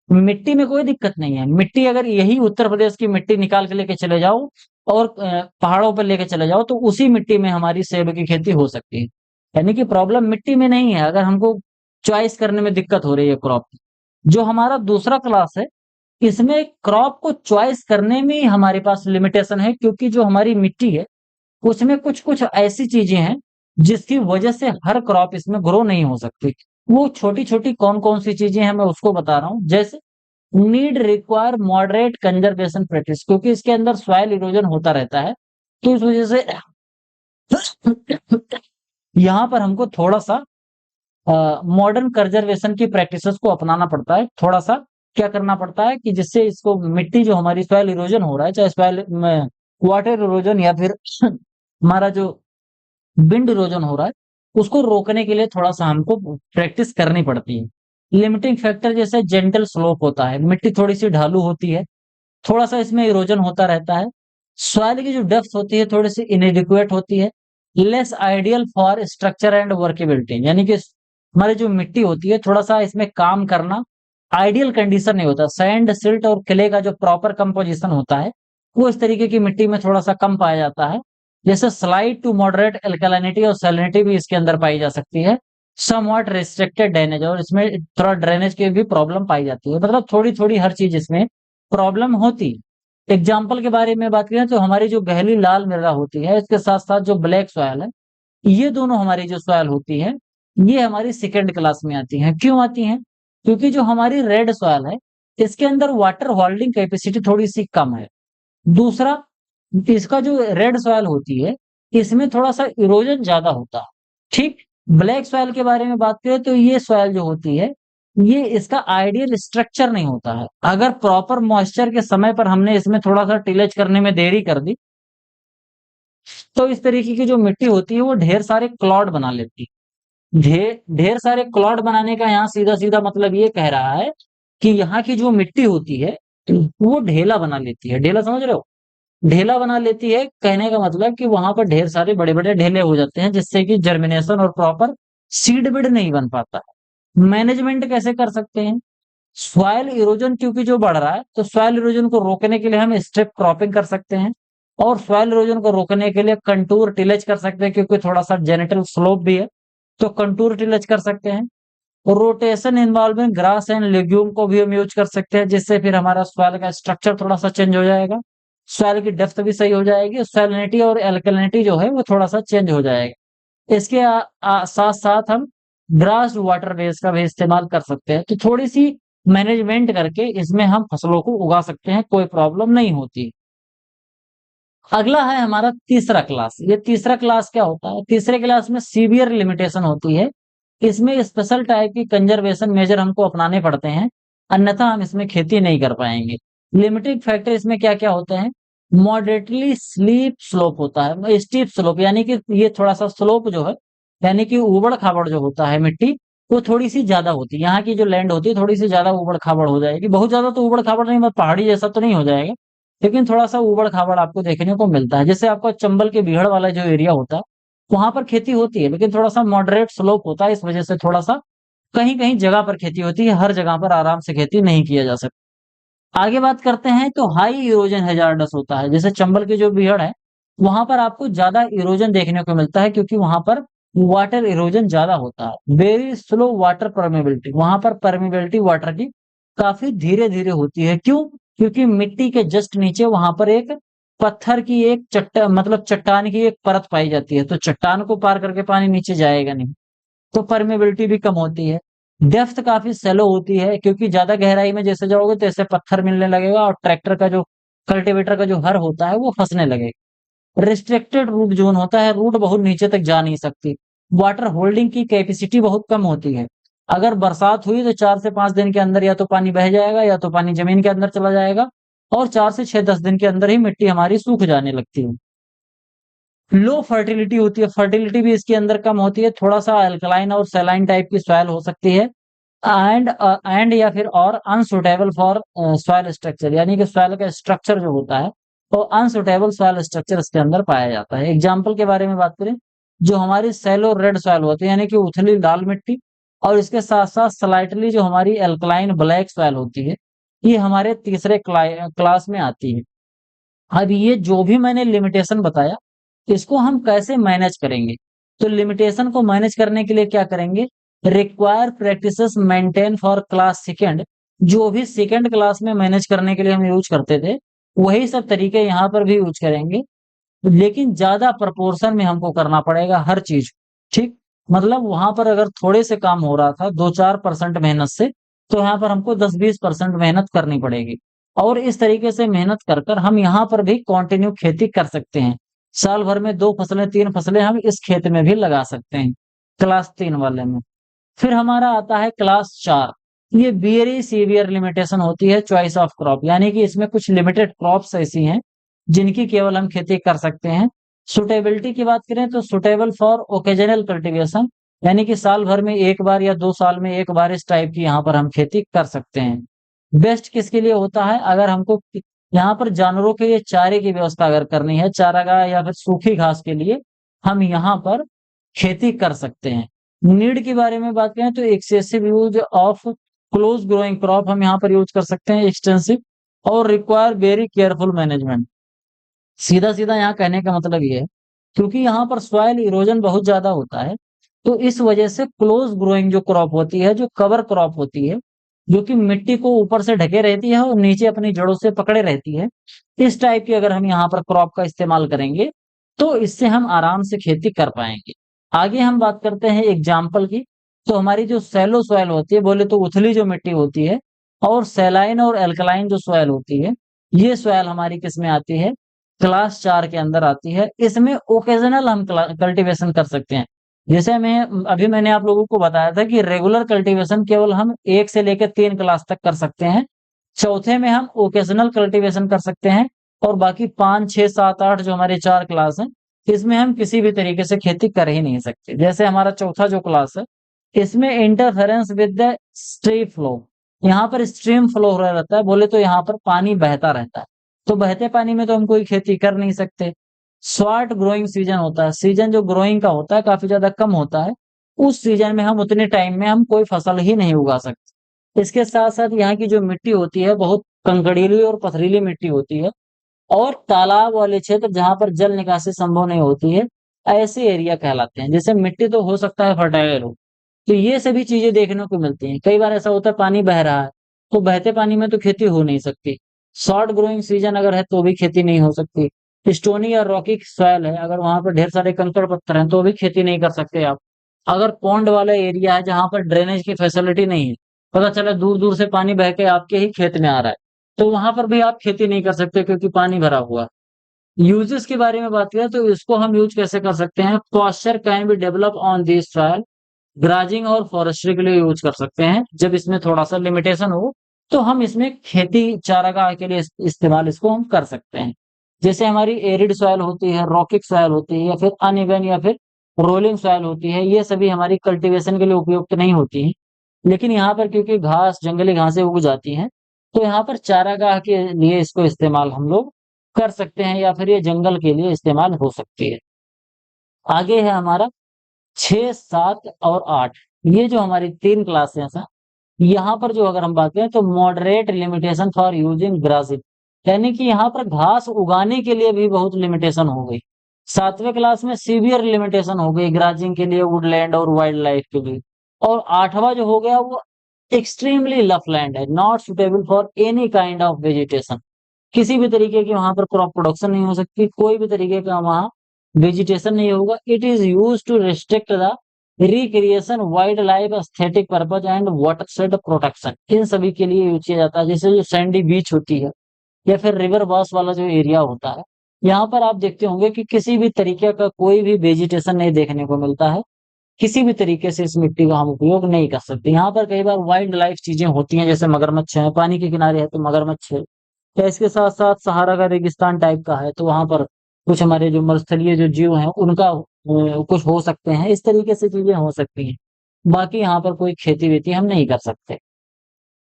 मिट्टी में कोई दिक्कत नहीं है, मिट्टी अगर यही उत्तर प्रदेश की मिट्टी निकाल के लेके चले जाओ और पहाड़ों पर लेके चले जाओ तो उसी मिट्टी में हमारी सेब की खेती हो सकती है। यानी कि प्रॉब्लम मिट्टी में नहीं है, अगर हमको चॉइस करने में दिक्कत हो रही है क्रॉप की। जो हमारा दूसरा क्लास है, इसमें क्रॉप को चॉइस करने में ही हमारे पास लिमिटेशन है, क्योंकि जो हमारी मिट्टी है उसमें कुछ कुछ ऐसी चीजें हैं जिसकी वजह से हर क्रॉप इसमें ग्रो नहीं हो सकती। वो छोटी छोटी कौन कौन सी चीजें हैं मैं उसको बता रहा हूँ। जैसे need require moderate conservation practice, क्योंकि इसके अंदर सॉइल इरोजन होता रहता है, तो इस वजह से यहाँ पर हमको थोड़ा सा मॉडर्न कंजर्वेशन की प्रैक्टिसेस को अपनाना पड़ता है। थोड़ा सा क्या करना पड़ता है कि जिससे इसको मिट्टी, जो हमारी सॉइल इरोजन हो रहा है, चाहे सॉइल में वाटर इरोजन या फिर हमारा जो विंड इरोजन हो रहा है, उसको रोकने के लिए थोड़ा सा हमको प्रैक्टिस करनी पड़ती है। लिमिटिंग फैक्टर जैसे जेंटल स्लोप होता है, मिट्टी थोड़ी सी ढालू होती है, थोड़ा सा इसमें इरोजन होता रहता है। सॉइल की जो डेप्थ होती है थोड़ी सी इनएडिक्वेट होती है, less ideal for structure and workability, यानी कि हमारी जो मिट्टी होती है थोड़ा सा इसमें काम करना आइडियल कंडीशन नहीं होता। सैंड, सिल्ट और क्ले का जो प्रॉपर कंपोजिशन होता है वो इस तरीके की मिट्टी में थोड़ा सा कम पाया जाता है। जैसे स्लाइड टू मॉडरेट एल्कलिनिटी और सैलिनिटी भी इसके अंदर पाई जा सकती है। समवॉट रिस्ट्रिक्टेड ड्रेनेज, और इसमें थोड़ा ड्रेनेज की भी प्रॉब्लम पाई जाती है, मतलब थोड़ी थोड़ी हर चीज इसमें प्रॉब्लम होती। एग्जाम्पल के बारे में बात करें तो हमारी जो गहरी लाल मृदा होती है, इसके साथ साथ जो ब्लैक सॉयल है, ये दोनों हमारी जो सॉयल होती है ये हमारी सेकेंड क्लास में आती है। क्यों आती है? क्योंकि जो हमारी रेड सॉयल है इसके अंदर वाटर होल्डिंग कैपेसिटी थोड़ी सी कम है। दूसरा, इसका जो रेड सॉयल होती है इसमें थोड़ा सा इरोजन ज्यादा होता है। ठीक। ब्लैक सॉयल के बारे में बात करें तो ये सॉयल जो होती है ये इसका आइडियल स्ट्रक्चर नहीं होता है। अगर प्रॉपर मॉइस्चर के समय पर हमने इसमें थोड़ा सा टिलेज करने में देरी कर दी तो इस तरीके की जो मिट्टी होती है वो ढेर सारे क्लॉड बना लेती है। ढेर सारे क्लॉड बनाने का यहाँ सीधा सीधा मतलब ये कह रहा है कि यहाँ की जो मिट्टी होती है वो ढेला बना लेती है। ढेला समझ रहे हो? ढेला बना लेती है, कहने का मतलब कि वहां पर ढेर सारे बड़े बड़े ढेले हो जाते हैं, जिससे कि जर्मिनेशन और प्रॉपर सीड बिड नहीं बन पाता है। मैनेजमेंट कैसे कर सकते हैं? सॉइल इरोजन क्योंकि जो बढ़ रहा है तो सॉइल इरोजन को रोकने के लिए हम स्ट्रिप क्रॉपिंग कर सकते हैं, और सॉइल इरोजन को रोकने के लिए कंटूर टिलेज कर सकते हैं, क्योंकि थोड़ा सा जेनेटल स्लोप भी है तो कंटूर टिलेज कर सकते हैं। Rotation involving grass and legume को भी हम यूज कर सकते हैं, जिससे फिर हमारा सॉइल का स्ट्रक्चर थोड़ा सा चेंज हो जाएगा, सॉइल की डेप्थ भी सही हो जाएगी, सैलिनिटी और एल्कलिनिटी जो है वो थोड़ा सा चेंज हो जाएगा। इसके साथ साथ हम ग्रास वाटर बेस का भी इस्तेमाल कर सकते हैं, तो थोड़ी सी मैनेजमेंट करके इसमें हम फसलों को उगा सकते हैं, कोई प्रॉब्लम नहीं होती। अगला है हमारा तीसरा क्लास। ये तीसरा क्लास क्या होता है? तीसरे क्लास में सीवियर लिमिटेशन होती है, इसमें स्पेशल टाइप की कंजर्वेशन मेजर हमको अपनाने पड़ते हैं, अन्यथा हम इसमें खेती नहीं कर पाएंगे। लिमिटिंग फैक्टर इसमें क्या क्या होते हैं? मॉडरेटली स्लीप स्लोप होता है, स्टीप स्लोप, यानी कि ये थोड़ा सा स्लोप जो है, यानी कि उबड़ खाबड़ जो होता है मिट्टी, वो थोड़ी सी ज्यादा होती है। यहाँ की जो लैंड होती है थोड़ी सी ज्यादा उबड़ खाबड़ हो जाएगी, बहुत ज्यादा तो उबड़ खाबड़ नहीं, मतलब पहाड़ी जैसा तो नहीं हो जाएगा, लेकिन थोड़ा सा उबड़ खाबड़ आपको देखने को मिलता है। जैसे आपका चंबल के बीहड़ वाला जो एरिया होता है, वहां पर खेती होती है, लेकिन थोड़ा सा मॉडरेट स्लोप होता है, इस वजह से थोड़ा सा कहीं कहीं जगह पर खेती होती है, हर जगह पर आराम से खेती नहीं किया जा सकता। आगे बात करते हैं तो हाई इरोजन हैजार्डस होता है। जैसे चंबल के जो बीहड़ है, वहां पर आपको ज्यादा इरोजन देखने को मिलता है, क्योंकि वहां पर वाटर इरोजन ज्यादा होता है। वेरी स्लो वाटर परमेबिलिटी, वहां पर परमेबिलिटी वाटर की काफी धीरे धीरे होती है। क्यों? क्योंकि मिट्टी के जस्ट नीचे वहां पर एक पत्थर की एक मतलब चट्टान की एक परत पाई जाती है, तो चट्टान को पार करके पानी नीचे जाएगा नहीं, तो परमेबिलिटी भी कम होती है। डेप्थ काफी सेलो होती है, क्योंकि ज्यादा गहराई में जैसे जाओगे तो ऐसे पत्थर मिलने लगेगा, और ट्रैक्टर का जो कल्टीवेटर का जो हर होता है वो फंसने लगेगा। रिस्ट्रिक्टेड रूट जोन होता है, रूट बहुत नीचे तक जा नहीं सकती। वाटर होल्डिंग की कैपेसिटी बहुत कम होती है। अगर बरसात हुई तो 4 से 5 दिन के अंदर या तो पानी बह जाएगा, या तो पानी जमीन के अंदर चला जाएगा, और 4 से 6 10 दिन के अंदर ही मिट्टी हमारी सूख जाने लगती है। लो फर्टिलिटी होती है, फर्टिलिटी भी इसके अंदर कम होती है, थोड़ा सा अल्कलाइन और सैलाइन टाइप की सॉइल हो सकती है। एंड या फिर और अनसुटेबल फॉर सॉइल स्ट्रक्चर, यानी कि सॉइल का स्ट्रक्चर जो होता है, तो अनसुटेबल सॉइल स्ट्रक्चर इसके अंदर पाया जाता है। एग्जाम्पल के बारे में बात करें, जो हमारी सैलो रेड सॉइल होती है, यानी कि उथली लाल मिट्टी, और इसके साथ साथ स्लाइटली जो हमारी एल्कलाइन ब्लैक सॉइल होती है, ये हमारे तीसरे क्लास में आती है। अब ये जो भी मैंने लिमिटेशन बताया, इसको हम कैसे मैनेज करेंगे? तो लिमिटेशन को मैनेज करने के लिए क्या करेंगे? Require practices maintain for class second, जो भी सेकेंड क्लास में मैनेज करने के लिए हम यूज करते थे, वही सब तरीके यहाँ पर भी यूज करेंगे, लेकिन ज्यादा प्रपोर्शन में हमको करना पड़ेगा हर चीज। ठीक, मतलब वहां पर अगर थोड़े से काम हो रहा था 2-4% मेहनत से, तो यहाँ पर हमको 10-20% मेहनत करनी पड़ेगी। और इस तरीके से मेहनत कर कर हम यहाँ पर भी कंटिन्यू खेती कर सकते हैं। साल भर में 2 फसलें 3 फसलें हम इस खेत में भी लगा सकते हैं, क्लास 3 वाले में। फिर हमारा आता है क्लास 4। ये वेरी सीवियर लिमिटेशन होती है चॉइस ऑफ क्रॉप, यानी कि इसमें कुछ लिमिटेड क्रॉप्स ऐसी हैं जिनकी केवल हम खेती कर सकते हैं। सुटेबिलिटी की बात करें तो सुटेबल फॉर ओकेजनल कल्टीवेशन, यानी कि साल भर में एक बार या 2 साल में एक बार इस टाइप की यहाँ पर हम खेती कर सकते हैं। बेस्ट किसके लिए होता है? अगर हमको यहाँ पर जानवरों के लिए चारे की व्यवस्था अगर करनी है, चारागाह या फिर सूखी घास के लिए, हम यहाँ पर खेती कर सकते हैं। नीड के बारे में बात करें तो excessive use of close growing crop हम यहाँ पर यूज कर सकते हैं, एक्सटेंसिव, और रिक्वायर वेरी केयरफुल मैनेजमेंट। सीधा सीधा यहाँ कहने का मतलब ये है, क्योंकि यहाँ पर सॉइल इरोजन बहुत ज्यादा होता है, तो इस वजह से क्लोज ग्रोइंग जो क्रॉप होती है, जो कवर क्रॉप होती है, जो कि मिट्टी को ऊपर से ढके रहती है और नीचे अपनी जड़ों से पकड़े रहती है, इस टाइप की अगर हम यहाँ पर क्रॉप का इस्तेमाल करेंगे, तो इससे हम आराम से खेती कर पाएंगे। आगे हम बात करते हैं एग्जाम्पल की। तो हमारी जो सैलो सॉइल होती है, बोले तो उथली जो मिट्टी होती है, और सैलाइन और एल्कलाइन जो सॉइल होती है, ये सॉइल हमारी किस में आती है? क्लास 4 के अंदर आती है। इसमें ओकेजनल हम कल्टीवेशन कर सकते हैं। जैसे मैंने आप लोगों को बताया था कि रेगुलर कल्टीवेशन केवल हम 1 से लेकर 3 क्लास तक कर सकते हैं। चौथे में हम ओकेजनल कल्टीवेशन कर सकते हैं, और बाकी 5 6 7 8 जो हमारे 4 क्लास हैं, इसमें हम किसी भी तरीके से खेती कर ही नहीं सकते। जैसे हमारा चौथा जो क्लास है, इसमें interference with the stream flow, यहाँ पर स्ट्रीम फ्लो हो रहता है, बोले तो यहाँ पर पानी बहता रहता है, तो बहते पानी में तो हम कोई खेती कर नहीं सकते। शॉर्ट ग्रोइंग सीजन होता है, सीजन जो ग्रोइंग का होता है काफी ज्यादा कम होता है, उस सीजन में हम उतने टाइम में हम कोई फसल ही नहीं उगा सकते। इसके साथ साथ यहाँ की जो मिट्टी होती है बहुत कंकड़ीली और पथरीली मिट्टी होती है, और तालाब वाले क्षेत्र जहां पर जल निकासी संभव नहीं होती है, ऐसे एरिया कहलाते हैं। जैसे मिट्टी तो हो सकता है फर्टाइल हो, तो ये सभी चीजें देखने को मिलती हैं। कई बार ऐसा होता है पानी बह रहा है, तो बहते पानी में तो खेती हो नहीं सकती। शॉर्ट ग्रोइंग सीजन अगर है तो भी खेती नहीं हो सकती। स्टोनी या रॉकी सॉइल है, अगर वहां पर ढेर सारे कंकड़ पत्थर हैं तो भी खेती नहीं कर सकते आप। अगर पॉन्ड वाला एरिया है जहां पर ड्रेनेज की फैसिलिटी नहीं है, पता चला दूर दूर से पानी बह के आपके ही खेत में आ रहा है, तो वहां पर भी आप खेती नहीं कर सकते, क्योंकि पानी भरा हुआ है। यूजेस के बारे में बात करें तो इसको हम यूज कैसे कर सकते हैं? Pasture can be develop on this soil, grazing और फॉरेस्ट्री के लिए यूज कर सकते हैं। जब इसमें थोड़ा सा लिमिटेशन हो, तो हम इसमें खेती चारागाह के लिए इस्तेमाल इसको हम कर सकते हैं। जैसे हमारी एरिड सॉइल होती है, रॉकिक सॉइल होती है, या फिर अनइवन या फिर रोलिंग सॉइल होती है, ये सभी हमारी कल्टीवेशन के लिए उपयुक्त नहीं होती हैं। लेकिन यहाँ पर क्योंकि घास, जंगली घासें उग जाती हैं, तो यहाँ पर चारागाह के लिए इसको इस्तेमाल हम लोग कर सकते हैं, या फिर ये जंगल के लिए इस्तेमाल हो सकती है। आगे है हमारा 6, 7 और 8, ये जो हमारी 3 क्लासेस हैं, यहाँ पर जो अगर हम बात करें तो मॉडरेट लिमिटेशन फॉर यूजिंग ग्रासिप, यानी कि यहाँ पर घास उगाने के लिए भी बहुत लिमिटेशन हो गई। 7वें क्लास में सीवियर लिमिटेशन हो गई ग्राजिंग के लिए, वुडलैंड और वाइल्ड लाइफ के लिए। और 8वां जो हो गया वो एक्सट्रीमली लफलैंड है, not suitable for any kind of vegetation. किसी भी तरीके की वहां पर क्रॉप प्रोडक्शन नहीं हो सकती, कोई भी तरीके का वहां वेजिटेशन नहीं होगा। It is use to restrict the recreation, wild life, aesthetic purpose and watershed protection, इन सभी के लिए यूज किया जाता है। जैसे जो सैंडी बीच होती है या फिर रिवर बॉस वाला जो एरिया होता है, यहाँ पर आप देखते होंगे कि किसी भी तरीके का कोई भी वेजिटेशन नहीं देखने को मिलता है। किसी भी तरीके से इस मिट्टी का हम उपयोग नहीं कर सकते। यहाँ पर कई बार वाइल्ड लाइफ चीजें होती हैं, जैसे मगरमच्छ है, पानी के किनारे है तो मगरमच्छ है, या इसके साथ साथ सहारा का रेगिस्तान टाइप का है तो वहां पर कुछ हमारे जो मरुस्थलीय जो जीव हैं उनका कुछ हो सकते हैं। इस तरीके से चीजें हो सकती हैं। बाकी यहाँ पर कोई खेती वेती हम नहीं कर सकते।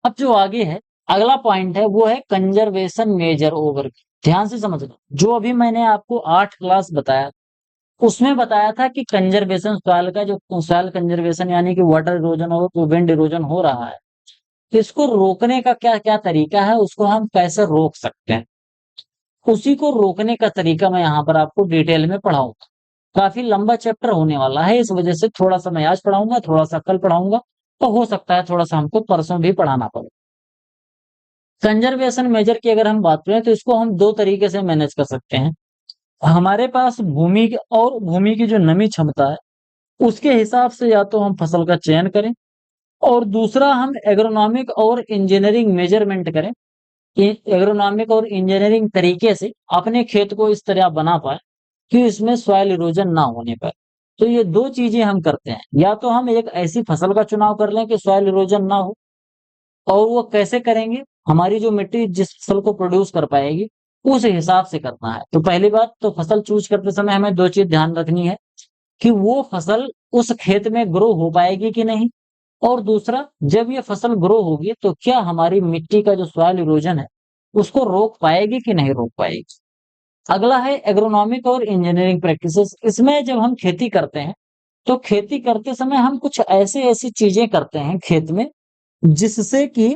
अब जो आगे है, अगला पॉइंट है, वो है कंजर्वेशन मेजर ओवर। ध्यान से समझना, जो अभी मैंने आपको 8 क्लास बताया, उसमें बताया था कि कंजर्वेशन सॉइल का जो सॉइल कंजर्वेशन यानी कि वाटर इरोजन और विंड इरोजन हो रहा है, इसको रोकने का क्या क्या तरीका है, उसको हम कैसे रोक सकते हैं, उसी को रोकने का तरीका मैं यहाँ पर आपको डिटेल में पढ़ाऊंगा। काफी लंबा चैप्टर होने वाला है, इस वजह से थोड़ा सा मैं आज पढ़ाऊंगा, थोड़ा सा कल पढ़ाऊंगा, तो हो सकता है थोड़ा सा हमको परसों भी पढ़ाना पड़े। कंजर्वेशन मेजर की अगर हम बात करें तो इसको हम 2 तरीके से मैनेज कर सकते हैं। हमारे पास भूमि की जो नमी क्षमता है उसके हिसाब से या तो हम फसल का चयन करें, और दूसरा हम एग्रोनॉमिक और इंजीनियरिंग मेजरमेंट करें कि एग्रोनॉमिक और इंजीनियरिंग तरीके से अपने खेत को इस तरह बना पाए कि इसमें सॉइल इरोजन ना होने पाए। तो ये 2 चीजें हम करते हैं, या तो हम एक ऐसी फसल का चुनाव कर लें कि सॉइल इरोजन ना हो, और वो कैसे करेंगे, हमारी जो मिट्टी जिस फसल को प्रोड्यूस कर पाएगी उस हिसाब से करना है। तो पहली बात तो फसल चूज करते समय हमें 2 चीज ध्यान रखनी है कि वो फसल उस खेत में ग्रो हो पाएगी कि नहीं, और दूसरा जब ये फसल ग्रो होगी तो क्या हमारी मिट्टी का जो सॉइल इरोजन है उसको रोक पाएगी कि नहीं रोक पाएगी। अगला है एग्रोनॉमिक और इंजीनियरिंग प्रैक्टिसेस। इसमें जब हम खेती करते हैं तो खेती करते समय हम कुछ ऐसे ऐसी चीजें करते हैं खेत में, जिससे कि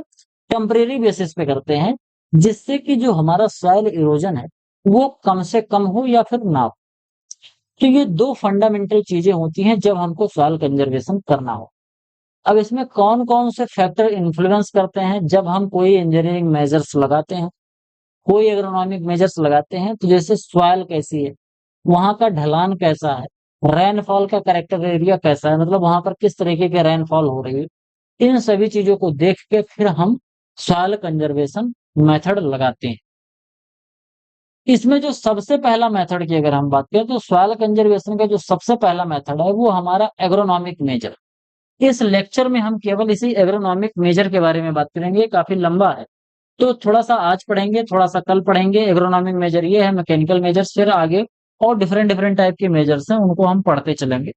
टेम्परेरी बेसिस पे करते हैं, जिससे कि जो हमारा सॉइल इरोजन है वो कम से कम हो या फिर ना हो। तो ये 2 फंडामेंटल चीजें होती हैं जब हमको सॉइल कंजर्वेशन करना हो। अब इसमें कौन-कौन से फैक्टर इन्फ्लुएंस करते हैं जब हम कोई इंजीनियरिंग मेजर्स लगाते हैं, कोई एग्रोनॉमिक मेजर्स लगाते हैं, तो जैसे सॉइल कैसी है, वहां का ढलान कैसा है, रेनफॉल का कैरेक्टर एरिया कैसा है, मतलब वहां पर किस तरीके की रेनफॉल हो रही है, इन सभी चीजों को देख के फिर हम सॉइल कंजर्वेशन मेथड लगाते हैं। इसमें जो सबसे पहला मेथड की अगर हम बात करें तो सॉइल कंजर्वेशन का जो सबसे पहला मेथड है वो हमारा एग्रोनॉमिक मेजर। इस लेक्चर में हम केवल इसी एग्रोनॉमिक मेजर के बारे में बात करेंगे, काफी लंबा है तो थोड़ा सा आज पढ़ेंगे, थोड़ा सा कल पढ़ेंगे। एग्रोनॉमिक मेजर ये है, मैकेनिकल मेजर्स फिर आगे और डिफरेंट डिफरेंट टाइप के मेजर्स हैं, उनको हम पढ़ते चलेंगे।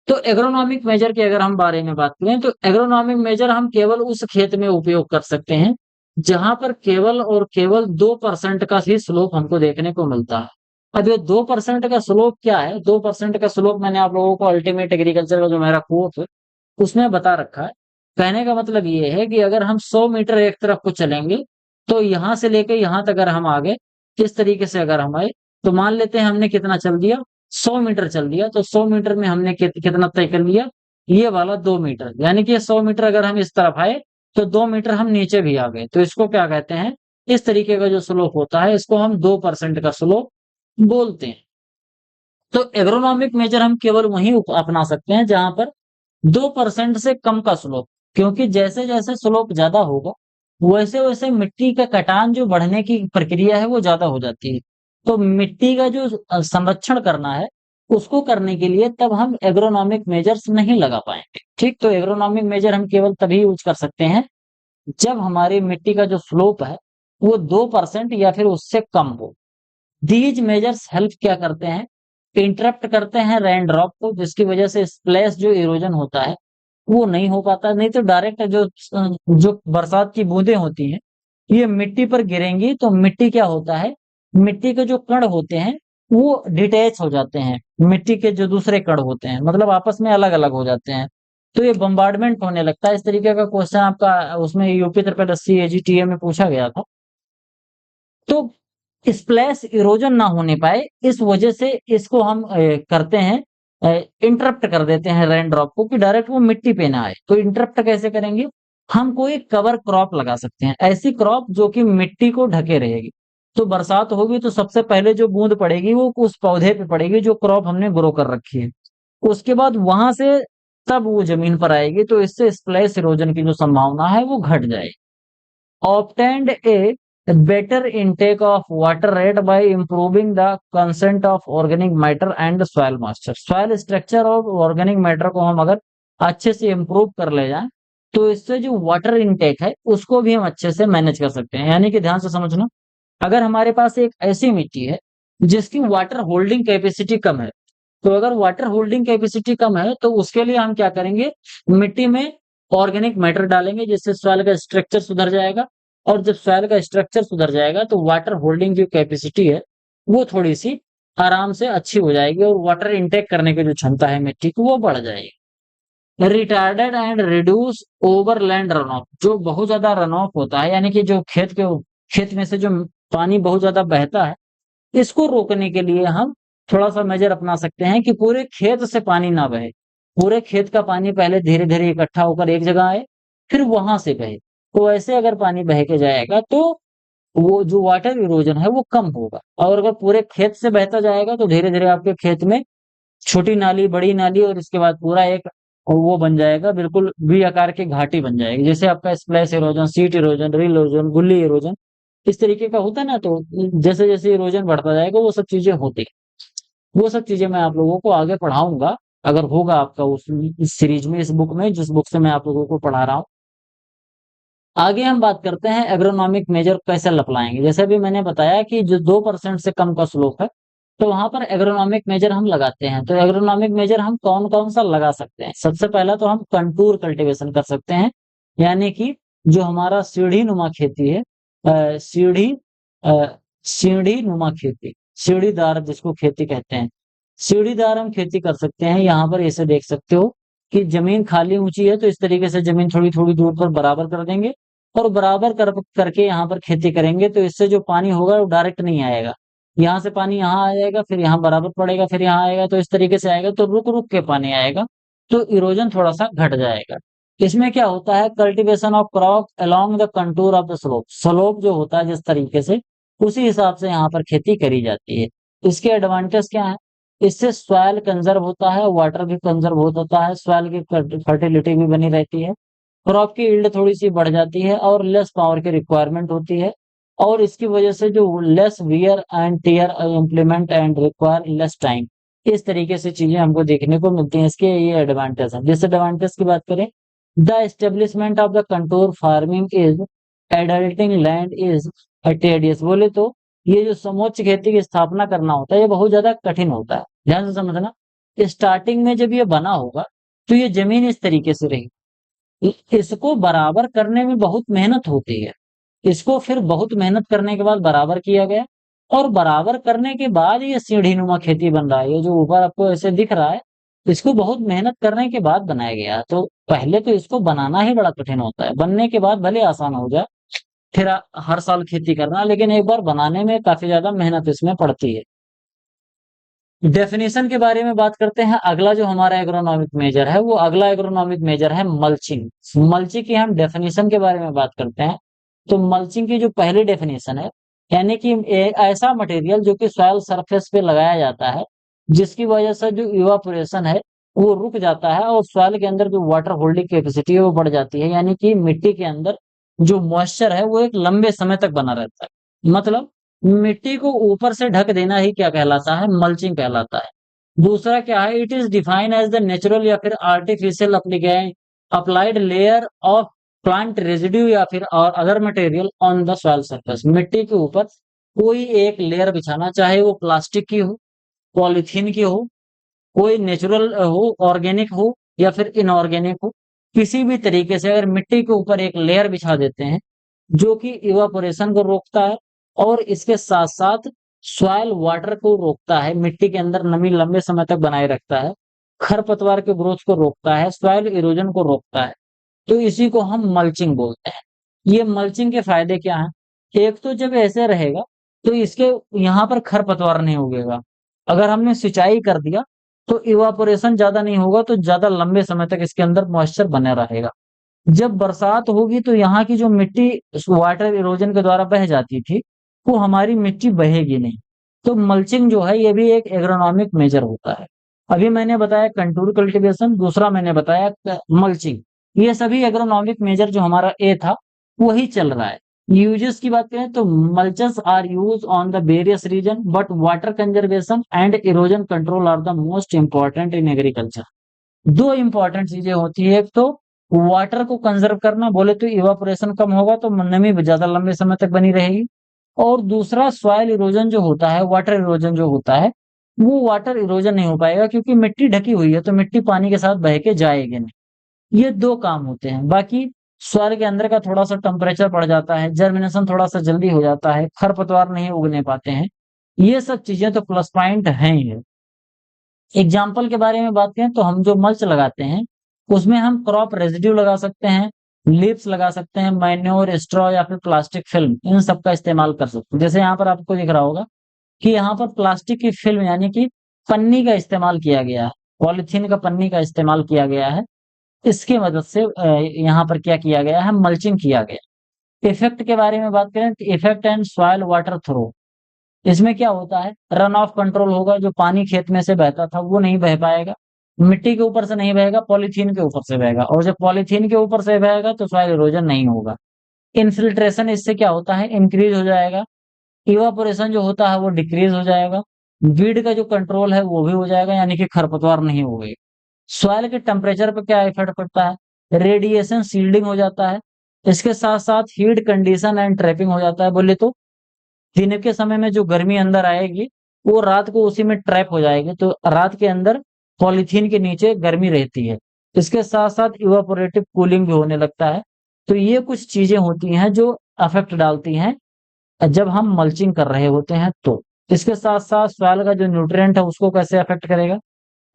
तो एग्रोनॉमिक मेजर के अगर हम बारे में बात करें तो एग्रोनॉमिक मेजर हम केवल उस खेत में उपयोग कर सकते हैं जहां पर केवल और केवल 2% का ही स्लोप हमको देखने को मिलता है। अब ये 2% का स्लोप क्या है, 2% का स्लोप मैंने आप लोगों को अल्टीमेट एग्रीकल्चर का जो मेरा कोर्स है उसमें बता रखा है। कहने का मतलब ये है कि अगर हम 100 मीटर एक तरफ को चलेंगे तो यहां से लेके यहां तक अगर हम आगे इस तरीके से अगर हम आए, तो मान लेते हैं हमने कितना चल दिया, 100 मीटर चल दिया, तो 100 मीटर में हमने कितना तय कर लिया, ये वाला 2 मीटर, यानी कि 100 मीटर अगर हम इस तरफ आए तो 2 मीटर हम नीचे भी आ गए, तो इसको क्या कहते हैं, इस तरीके का जो स्लोप होता है इसको हम 2% का स्लोप बोलते हैं। तो एग्रोनॉमिक मेजर हम केवल वहीं अपना सकते हैं जहां पर 2% से कम का स्लोप, क्योंकि जैसे जैसे स्लोप ज्यादा होगा वैसे वैसे मिट्टी का कटान जो बढ़ने की प्रक्रिया है वो ज्यादा हो जाती है। तो मिट्टी का जो संरक्षण करना है उसको करने के लिए तब हम एग्रोनॉमिक मेजर्स नहीं लगा पाएंगे। ठीक, तो एग्रोनॉमिक मेजर हम केवल तभी यूज कर सकते हैं जब हमारी मिट्टी का जो स्लोप है वो 2% या फिर उससे कम हो। दीज मेजर्स हेल्प क्या करते हैं, इंटरप्ट करते हैं रेन ड्रॉप को, जिसकी वजह से स्प्लैश जो इरोजन होता है वो नहीं हो पाता। नहीं तो डायरेक्ट जो बरसात की बूंदें होती हैं ये मिट्टी पर गिरेंगी तो मिट्टी क्या होता है, मिट्टी के जो कण होते हैं वो डिटैच हो जाते हैं, मिट्टी के जो दूसरे कण होते हैं मतलब आपस में अलग अलग हो जाते हैं, तो ये बम्बार्डमेंट होने लगता है। इस तरीके का क्वेश्चन आपका उसमें यूपी 380 एजीटीए में पूछा गया था। तो स्प्लैश इरोजन ना होने पाए इस वजह से इसको हम करते हैं, इंटरप्ट कर देते हैं रेन ड्रॉप को कि डायरेक्ट वो मिट्टी पे ना आए। तो इंटरप्ट कैसे करेंगे, हम कोई कवर क्रॉप लगा सकते हैं, ऐसी क्रॉप जो कि मिट्टी को ढके रहेगी। तो बरसात होगी तो सबसे पहले जो बूंद पड़ेगी वो उस पौधे पे पड़ेगी जो क्रॉप हमने ग्रो कर रखी है, उसके बाद वहां से तब वो जमीन पर आएगी, तो इससे स्प्लैश इरोजन की जो संभावना है वो घट जाएगी। obtained a better intake of water rate by improving the consent of organic matter and soil moisture। soil structure और organic matter को हम अगर अच्छे से improve कर ले जाएं तो इससे जो वाटर इनटेक है उसको भी हम अच्छे से मैनेज कर सकते हैं। यानी कि ध्यान से समझना, अगर हमारे पास एक ऐसी मिट्टी है जिसकी वाटर होल्डिंग कैपेसिटी कम है, तो अगर वाटर होल्डिंग कैपेसिटी कम है तो उसके लिए हम क्या करेंगे, मिट्टी में ऑर्गेनिक मैटर डालेंगे जिससे सॉइल का स्ट्रक्चर सुधर जाएगा। और जब सॉइल का स्ट्रक्चर सुधर जाएगा तो वाटर होल्डिंग जो कैपेसिटी है वो थोड़ी सी आराम से अच्छी हो जाएगी और वाटर इनटेक करने की जो क्षमता है मिट्टी की वो बढ़ जाएगी। Retarded and reduce overland run of, जो बहुत ज्यादा रन ऑफ होता है यानी कि जो खेत में से जो पानी बहुत ज्यादा बहता है इसको रोकने के लिए हम थोड़ा सा मेजर अपना सकते हैं कि पूरे खेत से पानी ना बहे, पूरे खेत का पानी पहले धीरे धीरे इकट्ठा होकर एक जगह आए फिर वहां से बहे। तो ऐसे अगर पानी बह के जाएगा तो वो जो वाटर इरोजन है वो कम होगा। और अगर पूरे खेत से बहता जाएगा तो धीरे धीरे आपके खेत में छोटी नाली बड़ी नाली और इसके बाद पूरा एक वो बन जाएगा, बिल्कुल वी आकार की घाटी बन जाएगी, जैसे आपका स्प्लैश इरोजन, सीट इरोजन, रिल इरोजन, गुल्ली इरोजन इस तरीके का होता है ना। तो जैसे जैसे इरोजन बढ़ता जाएगा वो सब चीजें होती है। वो सब चीजें मैं आप लोगों को आगे पढ़ाऊंगा अगर होगा आपका उस इस सीरीज में, इस बुक में जिस बुक से मैं आप लोगों को पढ़ा रहा हूँ। आगे हम बात करते हैं एग्रोनॉमिक मेजर कैसे अप्लाएंगे। जैसे अभी मैंने बताया कि जो 2% से कम का स्लोप है तो वहां पर एग्रोनॉमिक मेजर हम लगाते हैं। तो एग्रोनॉमिक मेजर हम कौन कौन सा लगा सकते हैं, सबसे पहला तो हम कंटूर कल्टीवेशन कर सकते हैं, यानी कि जो हमारा सीढ़ी नुमा खेती है, सीढ़ी सीढ़ी नुमा खेती, सीढ़ीदार जिसको खेती कहते हैं, सीढ़ीदार हम खेती कर सकते हैं। यहाँ पर ऐसे देख सकते हो कि जमीन खाली ऊंची है तो इस तरीके से जमीन थोड़ी थोड़ी दूर पर बराबर कर देंगे और बराबर करके यहाँ पर खेती करेंगे, तो इससे जो पानी होगा वो डायरेक्ट नहीं आएगा, यहाँ से पानी यहाँ आ जाएगा फिर यहाँ बराबर पड़ेगा फिर यहाँ आएगा, तो इस तरीके से आएगा तो रुक रुक के पानी आएगा, तो इरोजन थोड़ा सा घट जाएगा। इसमें क्या होता है, cultivation of crop along the contour of the slope, slope जो होता है जिस तरीके से उसी हिसाब से यहाँ पर खेती करी जाती है। इसके एडवांटेज क्या है, इससे सॉइल कंजर्व होता है, वाटर भी कंजर्व होता है, सॉइल की फर्टिलिटी भी बनी रहती है, क्रॉप की यील्ड थोड़ी सी बढ़ जाती है और लेस पावर की रिक्वायरमेंट होती है, और इसकी वजह से जो less wear and tear implement and require less time, इस तरीके से चीजें हमको देखने को मिलती हैं। इसके ये एडवांटेज है। डिसएडवांटेज की बात करें, the establishment of the contour farming is adulting land is tedious, बोले तो ये जो समोच्च खेती की स्थापना करना होता है ये बहुत ज्यादा कठिन होता है। ध्यान से समझना, स्टार्टिंग में जब ये बना होगा तो ये जमीन इस तरीके से रही, इसको बराबर करने में बहुत मेहनत होती है, इसको फिर बहुत मेहनत करने के बाद बराबर किया गया और बराबर करने के बाद ये सीढ़ी नुमा खेती बन रहा है। ये जो ऊपर आपको ऐसे दिख रहा है इसको बहुत मेहनत करने के बाद बनाया गया। तो पहले तो इसको बनाना ही बड़ा कठिन होता है, बनने के बाद भले आसान हो जाए फिर हर साल खेती करना, लेकिन एक बार बनाने में काफी ज्यादा मेहनत इसमें पड़ती है। डेफिनेशन के बारे में बात करते हैं। अगला जो हमारा एग्रोनॉमिक मेजर है वो अगला एग्रोनॉमिक मेजर है मल्चिंग। मल्चिंग की हम डेफिनेशन के बारे में बात करते हैं। तो मल्चिंग की जो पहली डेफिनेशन है, यानी कि ऐसा मटेरियल जो कि सॉइल सरफेस पे लगाया जाता है जिसकी वजह से जो इवापोरेशन है वो रुक जाता है और सॉइल के अंदर जो वाटर होल्डिंग कैपेसिटी है वो बढ़ जाती है, यानी कि मिट्टी के अंदर जो मॉइस्चर है वो एक लंबे समय तक बना रहता है। मतलब मिट्टी को ऊपर से ढक देना ही क्या कहलाता है, मल्चिंग कहलाता है। दूसरा क्या है, it is defined as the natural या फिर artificial applied layer of plant residue या फिर और other material on the soil surface, मिट्टी के ऊपर कोई एक लेयर बिछाना, चाहे वो प्लास्टिक की हो, पॉलीथीन की हो, कोई नेचुरल हो, ऑर्गेनिक हो या फिर इनऑर्गेनिक हो, किसी भी तरीके से अगर मिट्टी के ऊपर एक लेयर बिछा देते हैं जो कि इवापोरेशन को रोकता है और इसके साथ साथ सॉइल वाटर को रोकता है, मिट्टी के अंदर नमी लंबे समय तक बनाए रखता है, खरपतवार के ग्रोथ को रोकता है, सॉइल इरोजन को रोकता है, तो इसी को हम मल्चिंग बोलते हैं। ये मल्चिंग के फायदे क्या हैं? एक तो जब ऐसे रहेगा तो इसके यहाँ पर खरपतवार नहीं उगेगा। अगर हमने सिंचाई कर दिया तो इवापोरेशन ज्यादा नहीं होगा, तो ज्यादा लंबे समय तक इसके अंदर मॉइस्चर बना रहेगा। जब बरसात होगी तो यहाँ की जो मिट्टी वाटर इरोजन के द्वारा बह जाती थी, वो हमारी मिट्टी बहेगी नहीं। तो मल्चिंग जो है ये भी एक एग्रोनॉमिक मेजर होता है। अभी मैंने बताया कंटूर कल्टीवेशन, दूसरा मैंने बताया मल्चिंग। ये सभी एग्रोनॉमिक मेजर जो हमारा ए था वही चल रहा है। यूजेस की बात करें तो mulches are use on the various region, but water conservation and erosion control are the most important in agriculture. दो इंपॉर्टेंट चीजें होती है, एक तो वाटर को कंजर्व करना, बोले तो इवापोरेशन कम होगा तो नमी ज्यादा लंबे समय तक बनी रहेगी, और दूसरा सॉइल इरोजन जो होता है, वाटर इरोजन जो होता है, वो वाटर इरोजन नहीं हो पाएगा क्योंकि मिट्टी ढकी हुई है तो मिट्टी पानी के साथ बह के जाएगी नहीं। ये दो काम होते हैं। बाकी सॉइल के अंदर का थोड़ा सा टेम्परेचर बढ़ जाता है, जर्मिनेशन थोड़ा सा जल्दी हो जाता है, खरपतवार नहीं उगने पाते हैं, ये सब चीजें तो प्लस पॉइंट हैं ही है। एग्जाम्पल के बारे में बात करें तो हम जो मल्च लगाते हैं उसमें हम क्रॉप रेजिड्यू लगा सकते हैं, लीव्स लगा सकते हैं, मैन्योर, स्ट्रॉ या फिर प्लास्टिक फिल्म, इन सब का इस्तेमाल कर सकते हैं। जैसे यहाँ पर आपको दिख रहा होगा कि यहाँ पर प्लास्टिक की फिल्म यानी कि पन्नी का इस्तेमाल किया गया है, पॉलिथीन का पन्नी का इस्तेमाल किया गया है। इसकी मदद से यहाँ पर क्या किया गया है, मल्चिंग किया गया। इफेक्ट के बारे में बात करें तो effect and soil water through, इसमें क्या होता है, रन ऑफ कंट्रोल होगा, जो पानी खेत में से बहता था वो नहीं बह पाएगा, मिट्टी के ऊपर से नहीं बहेगा, पॉलीथीन के ऊपर से बहेगा, और जब पॉलीथीन के ऊपर से बहेगा तो सॉइल इरोजन नहीं होगा। इनफिल्ट्रेशन इससे क्या होता है, इंक्रीज हो जाएगा। इवापोरेशन जो होता है वो डिक्रीज हो जाएगा। वीड का जो कंट्रोल है वो भी हो जाएगा, यानी कि खरपतवार नहीं होगी। सॉइल के टेम्परेचर पर क्या इफेक्ट पड़ता है, रेडिएशन सील्डिंग हो जाता है। इसके साथ साथ हीट कंडीशन एंड ट्रैपिंग हो जाता है। बोले तो दिन के समय में जो गर्मी अंदर आएगी वो रात को उसी में ट्रैप हो जाएगी, तो रात के अंदर पॉलीथीन के नीचे गर्मी रहती है। इसके साथ साथ इवापोरेटिव कूलिंग भी होने लगता है। तो ये कुछ चीजें होती हैं जो अफेक्ट डालती हैं जब हम मल्चिंग कर रहे होते हैं। तो इसके साथ साथ सॉइल का जो न्यूट्रिएंट है उसको कैसे अफेक्ट करेगा,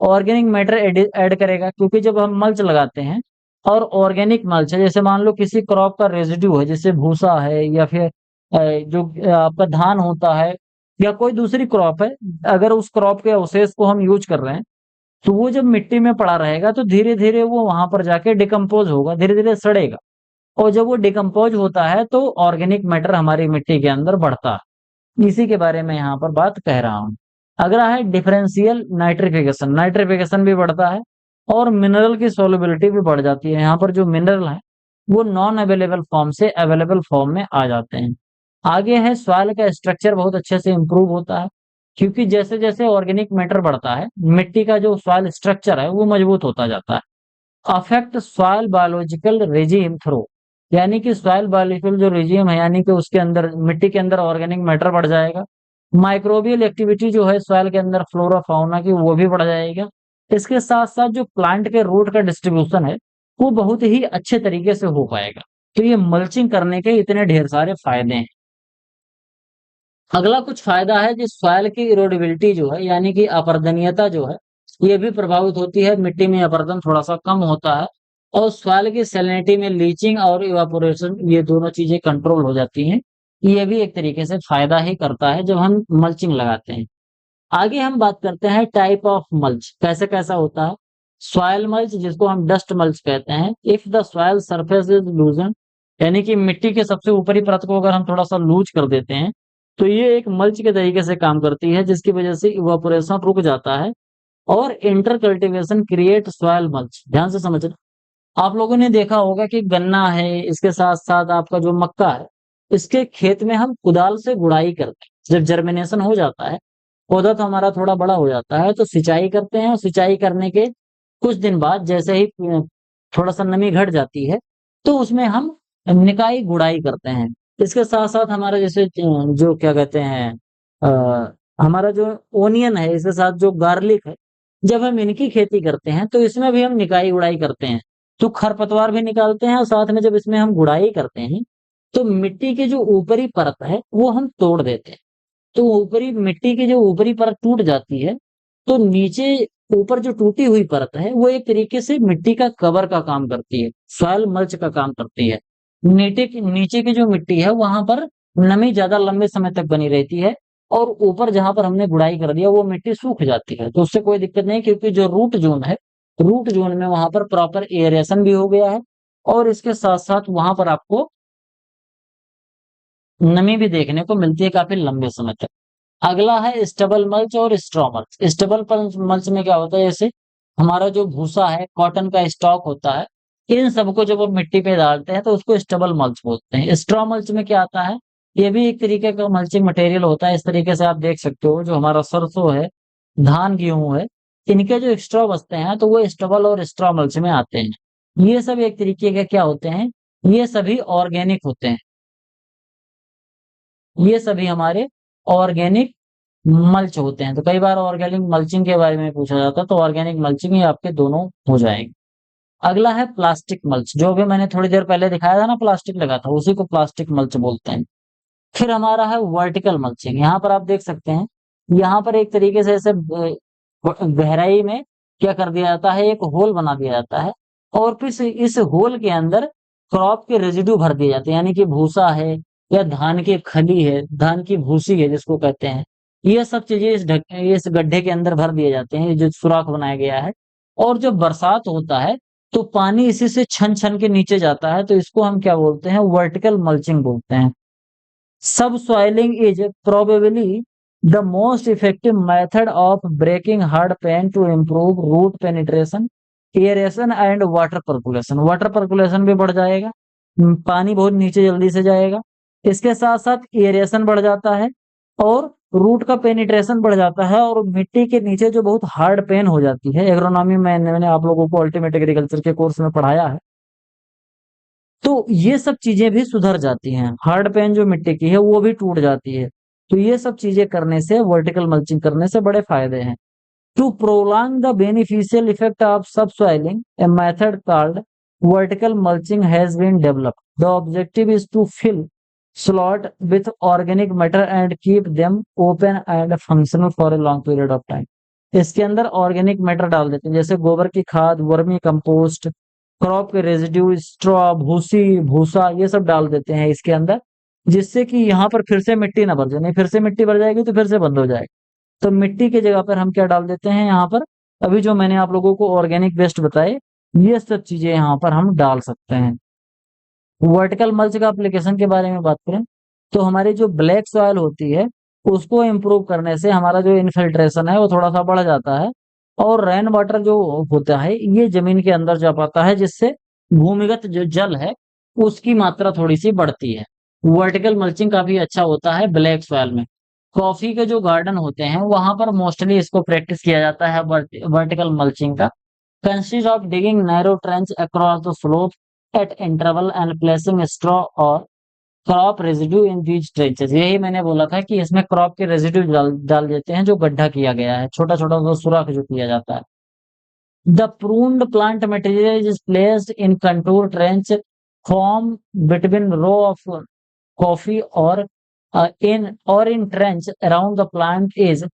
ऑर्गेनिक मैटर ऐड करेगा, क्योंकि जब हम मल्च लगाते हैं और ऑर्गेनिक मल्च है, जैसे मान लो किसी क्रॉप का रेजिड्यू है, जैसे भूसा है या फिर जो आपका धान होता है या कोई दूसरी क्रॉप है, अगर उस क्रॉप के अवशेष को हम यूज कर रहे हैं तो वो जब मिट्टी में पड़ा रहेगा तो धीरे धीरे वो वहां पर जाके डिकम्पोज होगा, धीरे धीरे सड़ेगा, और जब वो डिकम्पोज होता है तो ऑर्गेनिक मैटर हमारी मिट्टी के अंदर बढ़ता है। इसी के बारे में यहाँ पर बात कह रहा हूँ। अगला है डिफरेंशियल नाइट्रिफिकेशन, नाइट्रिफिकेशन भी बढ़ता है और मिनरल की सोलबिलिटी भी बढ़ जाती है। यहाँ पर जो मिनरल है वो नॉन अवेलेबल फॉर्म से अवेलेबल फॉर्म में आ जाते हैं। आगे है सॉइल का स्ट्रक्चर बहुत अच्छे से इंप्रूव होता है, क्योंकि जैसे जैसे ऑर्गेनिक मैटर बढ़ता है मिट्टी का जो सॉइल स्ट्रक्चर है वो मजबूत होता जाता है। Affect soil biological regime through, यानी कि सॉइल बायोलॉजिकल जो रेजिम है, यानी कि उसके अंदर मिट्टी के अंदर ऑर्गेनिक मैटर बढ़ जाएगा। माइक्रोबियल एक्टिविटी जो है सॉइल के अंदर फ्लोरा फाउना की वो भी बढ़ जाएगा। इसके साथ साथ जो प्लांट के रूट का डिस्ट्रीब्यूशन है वो बहुत ही अच्छे तरीके से हो पाएगा। तो ये मल्चिंग करने के इतने ढेर सारे फायदे हैं। अगला कुछ फायदा है जिस सॉइल की इरोडेबिलिटी जो है यानी कि अपर्दनीयता जो है ये भी प्रभावित होती है, मिट्टी में अपरदन थोड़ा सा कम होता है, और सॉइल की सैलिनिटी में लीचिंग और इवापोरेशन ये दोनों चीजें कंट्रोल हो जाती हैं। ये भी एक तरीके से फायदा ही करता है जब हम मल्चिंग लगाते हैं। आगे हम बात करते हैं टाइप ऑफ मल्च, कैसे कैसा होता है। सॉइल मल्च जिसको हम डस्ट मल्च कहते हैं, if the soil surface is लूजन, यानी कि मिट्टी के सबसे ऊपरी परत को अगर हम थोड़ा सा लूज कर देते हैं तो ये एक मल्च के तरीके से काम करती है, जिसकी वजह से इवापोरेशन रुक जाता है और inter cultivation create soil mulch. ध्यान से समझना, आप लोगों ने देखा होगा कि गन्ना है, इसके साथ साथ आपका जो मक्का है, इसके खेत में हम कुदाल से गुड़ाई करते हैं। जब जर्मिनेशन हो जाता है, पौधा तो हमारा थोड़ा बड़ा हो जाता है, तो सिंचाई करते हैं, और सिंचाई करने के कुछ दिन बाद जैसे ही थोड़ा सा नमी घट जाती है तो उसमें हम निकाई गुड़ाई करते हैं। इसके साथ-साथ हमारा जैसे जो क्या कहते हैं हमारा जो ओनियन है, इसके साथ जो गार्लिक है, जब हम इनकी खेती करते हैं, तो इसमें भी हम निकाई-गुड़ाई करते हैं। तो खरपतवार भी निकालते हैं और साथ में जब इसमें हम गुड़ाई करते हैं, तो मिट्टी की जो ऊपरी परत है, वो हम तोड़ देते हैं। तो ऊपरी मिट्टी की जो ऊपरी परत टूट जाती है, तो नीचे ऊपर जो टूटी हुई परत है, वो एक तरीके से मिट्टी का कवर का काम करती है, सॉइल मल्च का काम करती है। नीचे की जो मिट्टी है, वहाँ पर नमी ज़्यादा लंबे समय तक बनी रहती है और ऊपर जहाँ पर हमने गुड़ाई कर दिया, वो मिट्टी सूख जाती है। तो उससे कोई दिक्कत नहीं, क्योंकि जो रूट ज़ोन है, रूट ज़ोन में वहाँ पर प्रॉपर एयरेशन भी हो गया है और इसके साथ-साथ वहाँ पर आपको नमी भी देखने को मिलती है काफ़ी लंबे समय तक। अगला है स्टबल मल्च और straw mulch. Stubble mulch mulch में क्या होता है, जैसे हमारा जो भूसा है, कॉटन का स्टॉक होता है, इन सबको जब हम मिट्टी पे डालते हैं तो उसको स्टबल मल्च बोलते हैं। स्ट्रॉ मल्च में क्या आता है, ये भी एक तरीके का मल्चिंग मटेरियल होता है। इस तरीके से आप देख सकते हो, जो हमारा सरसों है, धान, गेहूँ है, इनके जो स्ट्रॉ बचते हैं तो वो स्टबल और स्ट्रॉ मल्च में आते हैं। ये सब एक तरीके के क्या होते हैं, ये सभी ऑर्गेनिक होते हैं। ये सभी हमारे ऑर्गेनिक मल्च होते हैं। तो कई बार ऑर्गेनिक मल्चिंग के बारे में पूछा जाता है, तो ऑर्गेनिक मल्चिंग ये आपके दोनों हो जाएंगे। अगला है प्लास्टिक मल्च, जो भी मैंने थोड़ी देर पहले दिखाया था ना, प्लास्टिक लगा था, उसी को प्लास्टिक मल्च बोलते हैं। फिर हमारा है वर्टिकल मल्चिंग। यहाँ पर आप देख सकते हैं, यहाँ पर एक तरीके से ऐसे गहराई में क्या कर दिया जाता है, एक होल बना दिया जाता है और फिर से इस होल के अंदर क्रॉप के रेजिड्यू भर दिए जाते हैं, यानी कि भूसा है या धान की खली है, धान की भूसी है जिसको कहते हैं, ये सब चीजें इस गड्ढे के अंदर भर दिए जाते हैं, जो सुराख बनाया गया है। और जब बरसात होता है तो पानी इसी से छन छन के नीचे जाता है, तो इसको हम क्या बोलते हैं, वर्टिकल मल्चिंग बोलते हैं। Subsoiling is probably the most effective method of breaking hard pan to improve root penetration, aeration and water percolation. Water percolation भी बढ़ जाएगा, पानी बहुत नीचे जल्दी से जाएगा। इसके साथ साथ एरेशन बढ़ जाता है और रूट का पेनिट्रेशन बढ़ जाता है और मिट्टी के नीचे जो बहुत हार्ड पेन हो जाती है, एग्रोनॉमी में मैंने आप लोगों को अल्टीमेट एग्रीकल्चर के कोर्स में पढ़ाया है, तो ये सब चीजें भी सुधर जाती हैं। हार्ड पेन जो मिट्टी की है वो भी टूट जाती है। तो ये सब चीजें करने से, वर्टिकल मल्चिंग करने से बड़े फायदे हैं। To prolong the beneficial effect of subsoiling, a method called vertical mulching has been developed. The objective is to fill slot with organic matter and keep them open and functional for a long period of time। इसके अंदर ऑर्गेनिक मैटर डाल देते हैं, जैसे गोबर की खाद, वर्मी कंपोस्ट, क्रॉप के रेजिड्यू, स्ट्रॉ, भूसी, भूसा, ये सब डाल देते हैं इसके अंदर, जिससे कि यहाँ पर फिर से मिट्टी ना भर जाए। नहीं, फिर से मिट्टी भर जाएगी तो फिर से बंद हो जाएगा। तो मिट्टी की जगह पर हम क्या डाल देते हैं यहाँ पर, अभी जो मैंने आप लोगों को ऑर्गेनिक वेस्ट बताए, ये सब चीजें यहाँ पर हम डाल सकते हैं। वर्टिकल मल्च का एप्लीकेशन के बारे में बात करें, तो हमारी जो ब्लैक सॉइल होती है, उसको इम्प्रूव करने से हमारा जो इन्फिल्ट्रेशन है वो थोड़ा सा बढ़ जाता है और रेन वाटर जो होता है ये जमीन के अंदर जा पाता है, जिससे भूमिगत जो जल है उसकी मात्रा थोड़ी सी बढ़ती है। वर्टिकल मल्चिंग काफी अच्छा होता है ब्लैक सॉइल में। कॉफी के जो गार्डन होते हैं वहां पर मोस्टली इसको प्रैक्टिस किया जाता है, वर्टिकल मल्चिंग का। Consist of digging narrow trench across the slope at interval and placing straw or crop residue in these trenches। यही मैंने बोला था कि इसमें क्रॉप के रेजिड्यू डाल देते हैं, जो गड्ढा किया गया है, छोटा छोटा वो सुराख जो किया जाता है। The pruned plant material is placed in contour trench form between row of coffee or in trench around the plant is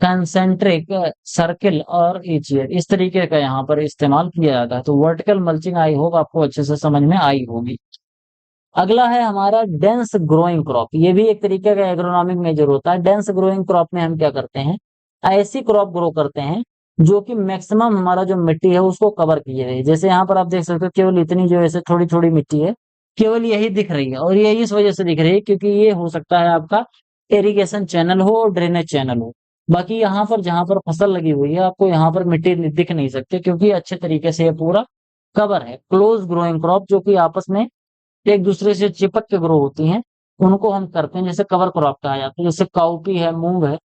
concentric circle और ईच ईयर, इस तरीके का यहाँ पर इस्तेमाल किया जाता है। तो वर्टिकल मल्चिंग आई होप आपको अच्छे से समझ में आई होगी। अगला है हमारा डेंस ग्रोइंग क्रॉप। ये भी एक तरीके का एग्रोनॉमिक मेजर होता है। डेंस ग्रोइंग क्रॉप में हम क्या करते हैं, ऐसी क्रॉप ग्रो करते हैं जो कि मैक्सिमम हमारा जो मिट्टी है उसको कवर किए रहे। जैसे यहाँ पर आप देख सकते हो, केवल इतनी जो ऐसे थोड़ी थोड़ी मिट्टी है, केवल यही दिख रही है और ये इस वजह से दिख रही है क्योंकि ये हो सकता है आपका इरिगेशन चैनल हो और ड्रेनेज चैनल हो। बाकी यहाँ पर जहाँ पर फसल लगी हुई है, आपको यहाँ पर मिट्टी दिख नहीं सकती क्योंकि अच्छे तरीके से ये पूरा कवर है। क्लोज ग्रोइंग क्रॉप जो कि आपस में एक दूसरे से चिपक के ग्रो होती हैं, उनको हम करते हैं, जैसे कवर क्रॉप कहा जाता है। जैसे काउपी है, मूंग है,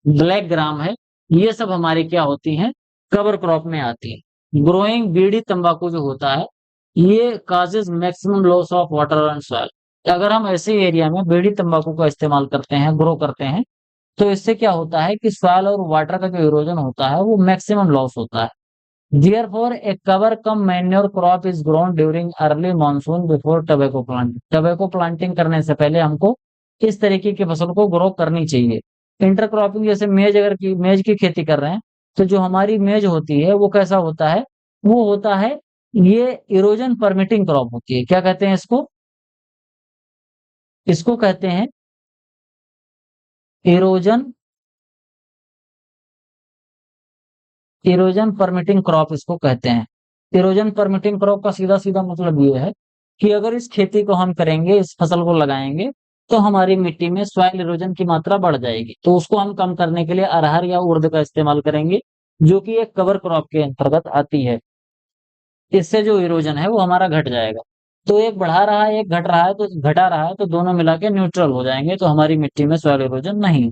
ब्लैक ग्राम है, ये सब हमारी क्या होती हैं, कवर क्रॉप में आती है। ग्रोइंग बीड़ी तंबाकू जो होता है, ये causes maximum loss of water and soil. अगर हम ऐसे एरिया में बीड़ी तंबाकू का इस्तेमाल करते हैं, ग्रो करते हैं, तो इससे क्या होता है कि सॉइल और वाटर का जो इरोजन होता है वो मैक्सिमम लॉस होता है। Therefore, a cover cum manure crop is grown during early monsoon before tobacco planting. Tobacco planting करने से पहले हमको इस तरीके की फसल को ग्रो करनी चाहिए। इंटरक्रॉपिंग जैसे मेज की खेती कर रहे हैं, तो जो हमारी मेज होती है वो कैसा होता है? वो होता है, ये इरोजन परमिटिंग क्रॉप होती है। क्या कहते हैं इसको? इसको कहते हैं इरोजन इरोजन परमिटिंग क्रॉप इसको कहते हैं। इरोजन परमिटिंग क्रॉप का सीधा सीधा मतलब ये है कि अगर इस खेती को हम करेंगे, इस फसल को लगाएंगे, तो हमारी मिट्टी में सॉइल इरोजन की मात्रा बढ़ जाएगी। तो उसको हम कम करने के लिए अरहर या उर्द का इस्तेमाल करेंगे, जो कि एक कवर क्रॉप के अंतर्गत आती है। इससे जो इरोजन है वो हमारा घट जाएगा। तो एक बढ़ा रहा है, एक घट रहा है, तो घटा रहा है, तो दोनों मिला के न्यूट्रल हो जाएंगे, तो हमारी मिट्टी में सॉइल इरोजन नहीं।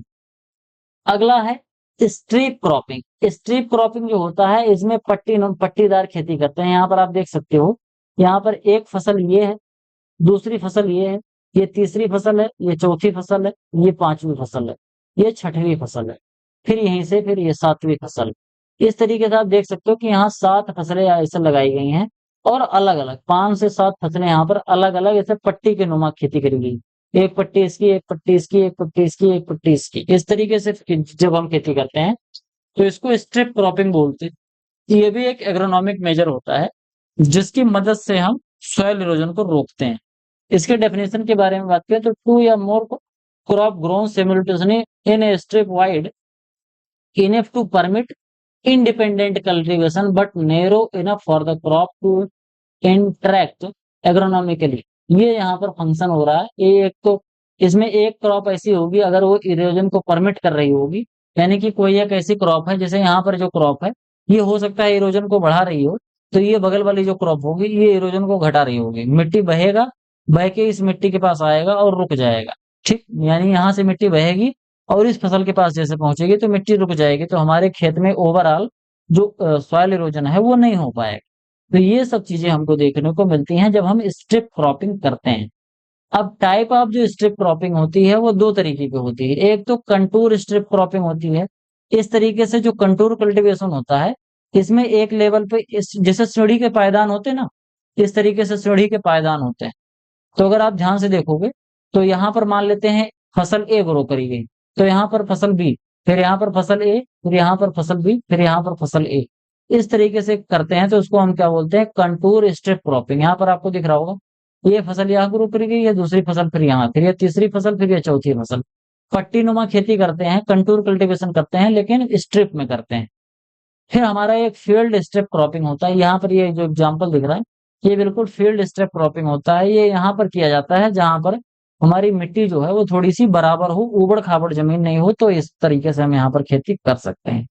अगला है स्ट्रिप क्रॉपिंग। स्ट्रिप क्रॉपिंग जो होता है, इसमें पट्टीदार खेती करते हैं। यहाँ पर आप देख सकते हो, यहाँ पर एक फसल ये है, दूसरी फसल ये है, ये तीसरी फसल है, ये चौथी फसल है, ये पांचवी फसल है, ये छठवीं फसल है, फिर यहीं से फिर ये सातवीं फसल। इस तरीके से आप देख सकते हो कि यहाँ 7 फसलें ऐसे लगाई गई हैं, और अलग अलग 5 से 7 फसलें यहाँ पर अलग अलग ऐसे पट्टी के नुमा खेती करी गई। एक पट्टी इसकी, एक पट्टी इसकी, एक पट्टी इसकी, एक पट्टी इसकी, इस तरीके से जब हम खेती करते हैं तो इसको स्ट्रिप क्रॉपिंग बोलते हैं। ये भी एक एग्रोनॉमिक मेजर होता है, जिसकी मदद से हम सॉइल इरोजन को रोकते हैं। इसके डेफिनेशन के बारे में बात करें तो 2 या more crop grown simultaneously in a strip wide enough to permit independent cultivation but narrow enough for the crop to interact agronomically। ये यहाँ पर फंक्शन हो रहा है। ये एक तो इसमें एक क्रॉप ऐसी होगी अगर वो इरोजन को परमिट कर रही होगी, यानी कि कोई एक ऐसी क्रॉप है, जैसे यहाँ पर जो क्रॉप है ये हो सकता है इरोजन को बढ़ा रही हो, तो ये बगल वाली जो क्रॉप होगी ये इरोजन को घटा रही होगी। मिट्टी बहेगा, बह के इस मिट्टी के पास आएगा और रुक जाएगा। ठीक, यानी यहाँ से मिट्टी बहेगी और इस फसल के पास जैसे पहुंचेगी तो मिट्टी रुक जाएगी, तो हमारे खेत में ओवरऑल जो सॉइल इरोजन है वो नहीं हो पाएगा। तो ये सब चीजें हमको देखने को मिलती हैं जब हम स्ट्रिप क्रॉपिंग करते हैं। अब टाइप ऑफ जो स्ट्रिप क्रॉपिंग होती है वो दो तरीके की होती है। एक तो कंटूर स्ट्रिप क्रॉपिंग होती है। इस तरीके से जो कंटूर कल्टीवेशन होता है, इसमें एक लेवल पे जैसे सीढ़ी के पायदान होते हैं ना, इस तरीके से सीढ़ी के पायदान होते हैं। तो अगर आप ध्यान से देखोगे तो यहाँ पर मान लेते हैं फसल ए ग्रो करी गई, तो यहाँ पर फसल बी, फिर यहाँ पर फसल ए, फिर यहाँ पर फसल बी, फिर यहाँ पर फसल ए। इस तरीके से करते हैं तो उसको हम क्या बोलते हैं? Contour strip cropping. यहाँ पर आपको दिख रहा होगा, ये फसल यहाँ ग्रो करी गई, ये दूसरी फसल फिर यहाँ, फिर ये तीसरी फसल, फिर ये चौथी फसल। पट्टी नुमा खेती करते हैं, कंटूर कल्टीवेशन करते हैं, लेकिन स्ट्रिप में करते हैं। फिर हमारा एक फील्ड स्ट्रिप क्रॉपिंग होता है। यहाँ पर ये जो एग्जाम्पल दिख रहा है, ये बिल्कुल फील्ड स्ट्रिप क्रॉपिंग होता है। ये यहाँ पर किया जाता है जहां पर हमारी मिट्टी जो है वो थोड़ी सी बराबर हो, ऊबड़ खाबड़ जमीन नहीं हो, तो इस तरीके से हम यहाँ पर खेती कर सकते हैं।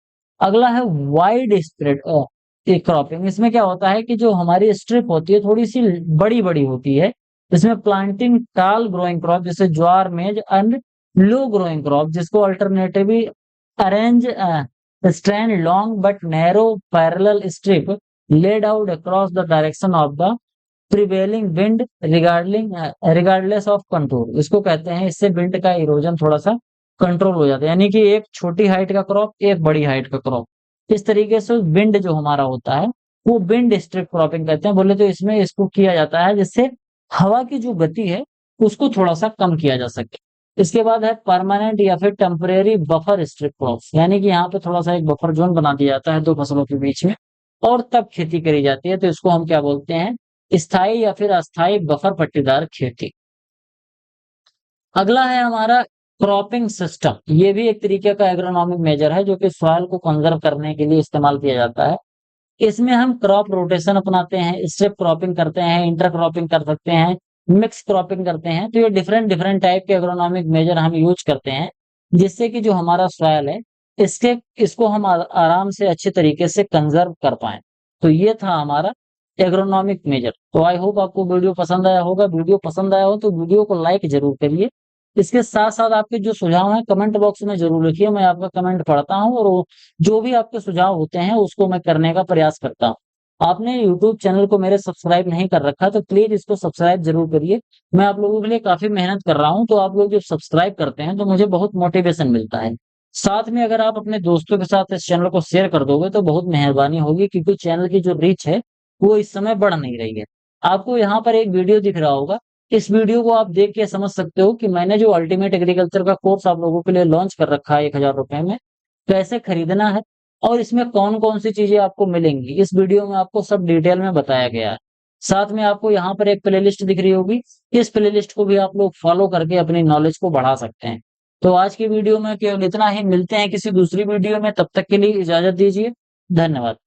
अगला है वाइड स्प्रेड क्रॉपिंग। इसमें क्या होता है कि जो हमारी स्ट्रिप होती है थोड़ी सी बड़ी बड़ी होती है। इसमें प्लांटिंग टाल ग्रोइंग क्रॉप जैसे ज्वार, मेज एंड लो ग्रोइंग क्रॉप, जिसको alternatively arrange strand long but narrow parallel strip laid out across the direction of the prevailing wind regardless of contour। इसको कहते हैं, इससे विंड का इरोजन थोड़ा सा कंट्रोल हो जाता है, यानी कि एक छोटी हाइट का क्रॉप, एक बड़ी हाइट का क्रॉप। इस तरीके से विंड जो हमारा होता है वो विंड स्ट्रिप क्रॉपिंग कहते हैं। बोले तो इसमें इसको किया जाता है जिससे हवा की जो गति है उसको थोड़ा सा कम किया जा सके। इसके बाद है परमानेंट या फिर टेम्परेरी बफर स्ट्रिप क्रॉप्स, यानी कि यहाँ पे थोड़ा सा एक बफर जोन बना दिया जाता है दो फसलों के बीच में, और तब खेती करी जाती है। तो इसको हम क्या बोलते हैं? स्थायी या फिर अस्थायी बफर पट्टीदार खेती। अगला है हमारा क्रॉपिंग सिस्टम। ये भी एक तरीके का एग्रोनॉमिक मेजर है जो कि सॉइल को कंजर्व करने के लिए इस्तेमाल किया जाता है। इसमें हम क्रॉप रोटेशन अपनाते हैं, स्ट्रिप क्रॉपिंग करते हैं, इंटर क्रॉपिंग कर सकते हैं, मिक्स क्रॉपिंग करते हैं। तो ये डिफरेंट डिफरेंट टाइप के एग्रोनॉमिक मेजर हम यूज करते हैं, जिससे कि जो हमारा सॉइल है इसको हम आराम से अच्छे तरीके से कंजर्व कर पाए। तो ये था हमारा एग्रोनॉमिक मेजर। तो आई होप आपको वीडियो पसंद आया होगा। वीडियो पसंद आया हो तो वीडियो को लाइक जरूर करिए। इसके साथ साथ आपके जो सुझाव हैं कमेंट बॉक्स में जरूर लिखिए, मैं आपका कमेंट पढ़ता हूँ और जो भी आपके सुझाव होते हैं उसको मैं करने का प्रयास करता हूँ। आपने यूट्यूब चैनल को मेरे सब्सक्राइब नहीं कर रखा तो प्लीज इसको सब्सक्राइब जरूर करिए। मैं आप लोगों के लिए काफी मेहनत कर रहा हूँ, तो आप लोग जब सब्सक्राइब करते हैं तो मुझे बहुत मोटिवेशन मिलता है। साथ में अगर आप अपने दोस्तों के साथ इस चैनल को शेयर कर दोगे तो बहुत मेहरबानी होगी, क्योंकि चैनल की जो रीच है वो इस समय बढ़ नहीं रही है। आपको यहाँ पर एक वीडियो दिख रहा होगा, इस वीडियो को आप देख के समझ सकते हो कि मैंने जो अल्टीमेट एग्रीकल्चर का कोर्स आप लोगों के लिए लॉन्च कर रखा है 1000 रुपए में, कैसे खरीदना है और इसमें कौन कौन सी चीजें आपको मिलेंगी, इस वीडियो में आपको सब डिटेल में बताया गया है। साथ में आपको यहाँ पर एक प्लेलिस्ट दिख रही होगी, इस प्लेलिस्ट को भी आप लोग फॉलो करके अपनी नॉलेज को बढ़ा सकते हैं। तो आज की वीडियो में केवल इतना ही, मिलते हैं किसी दूसरी वीडियो में, तब तक के लिए इजाजत दीजिए। धन्यवाद।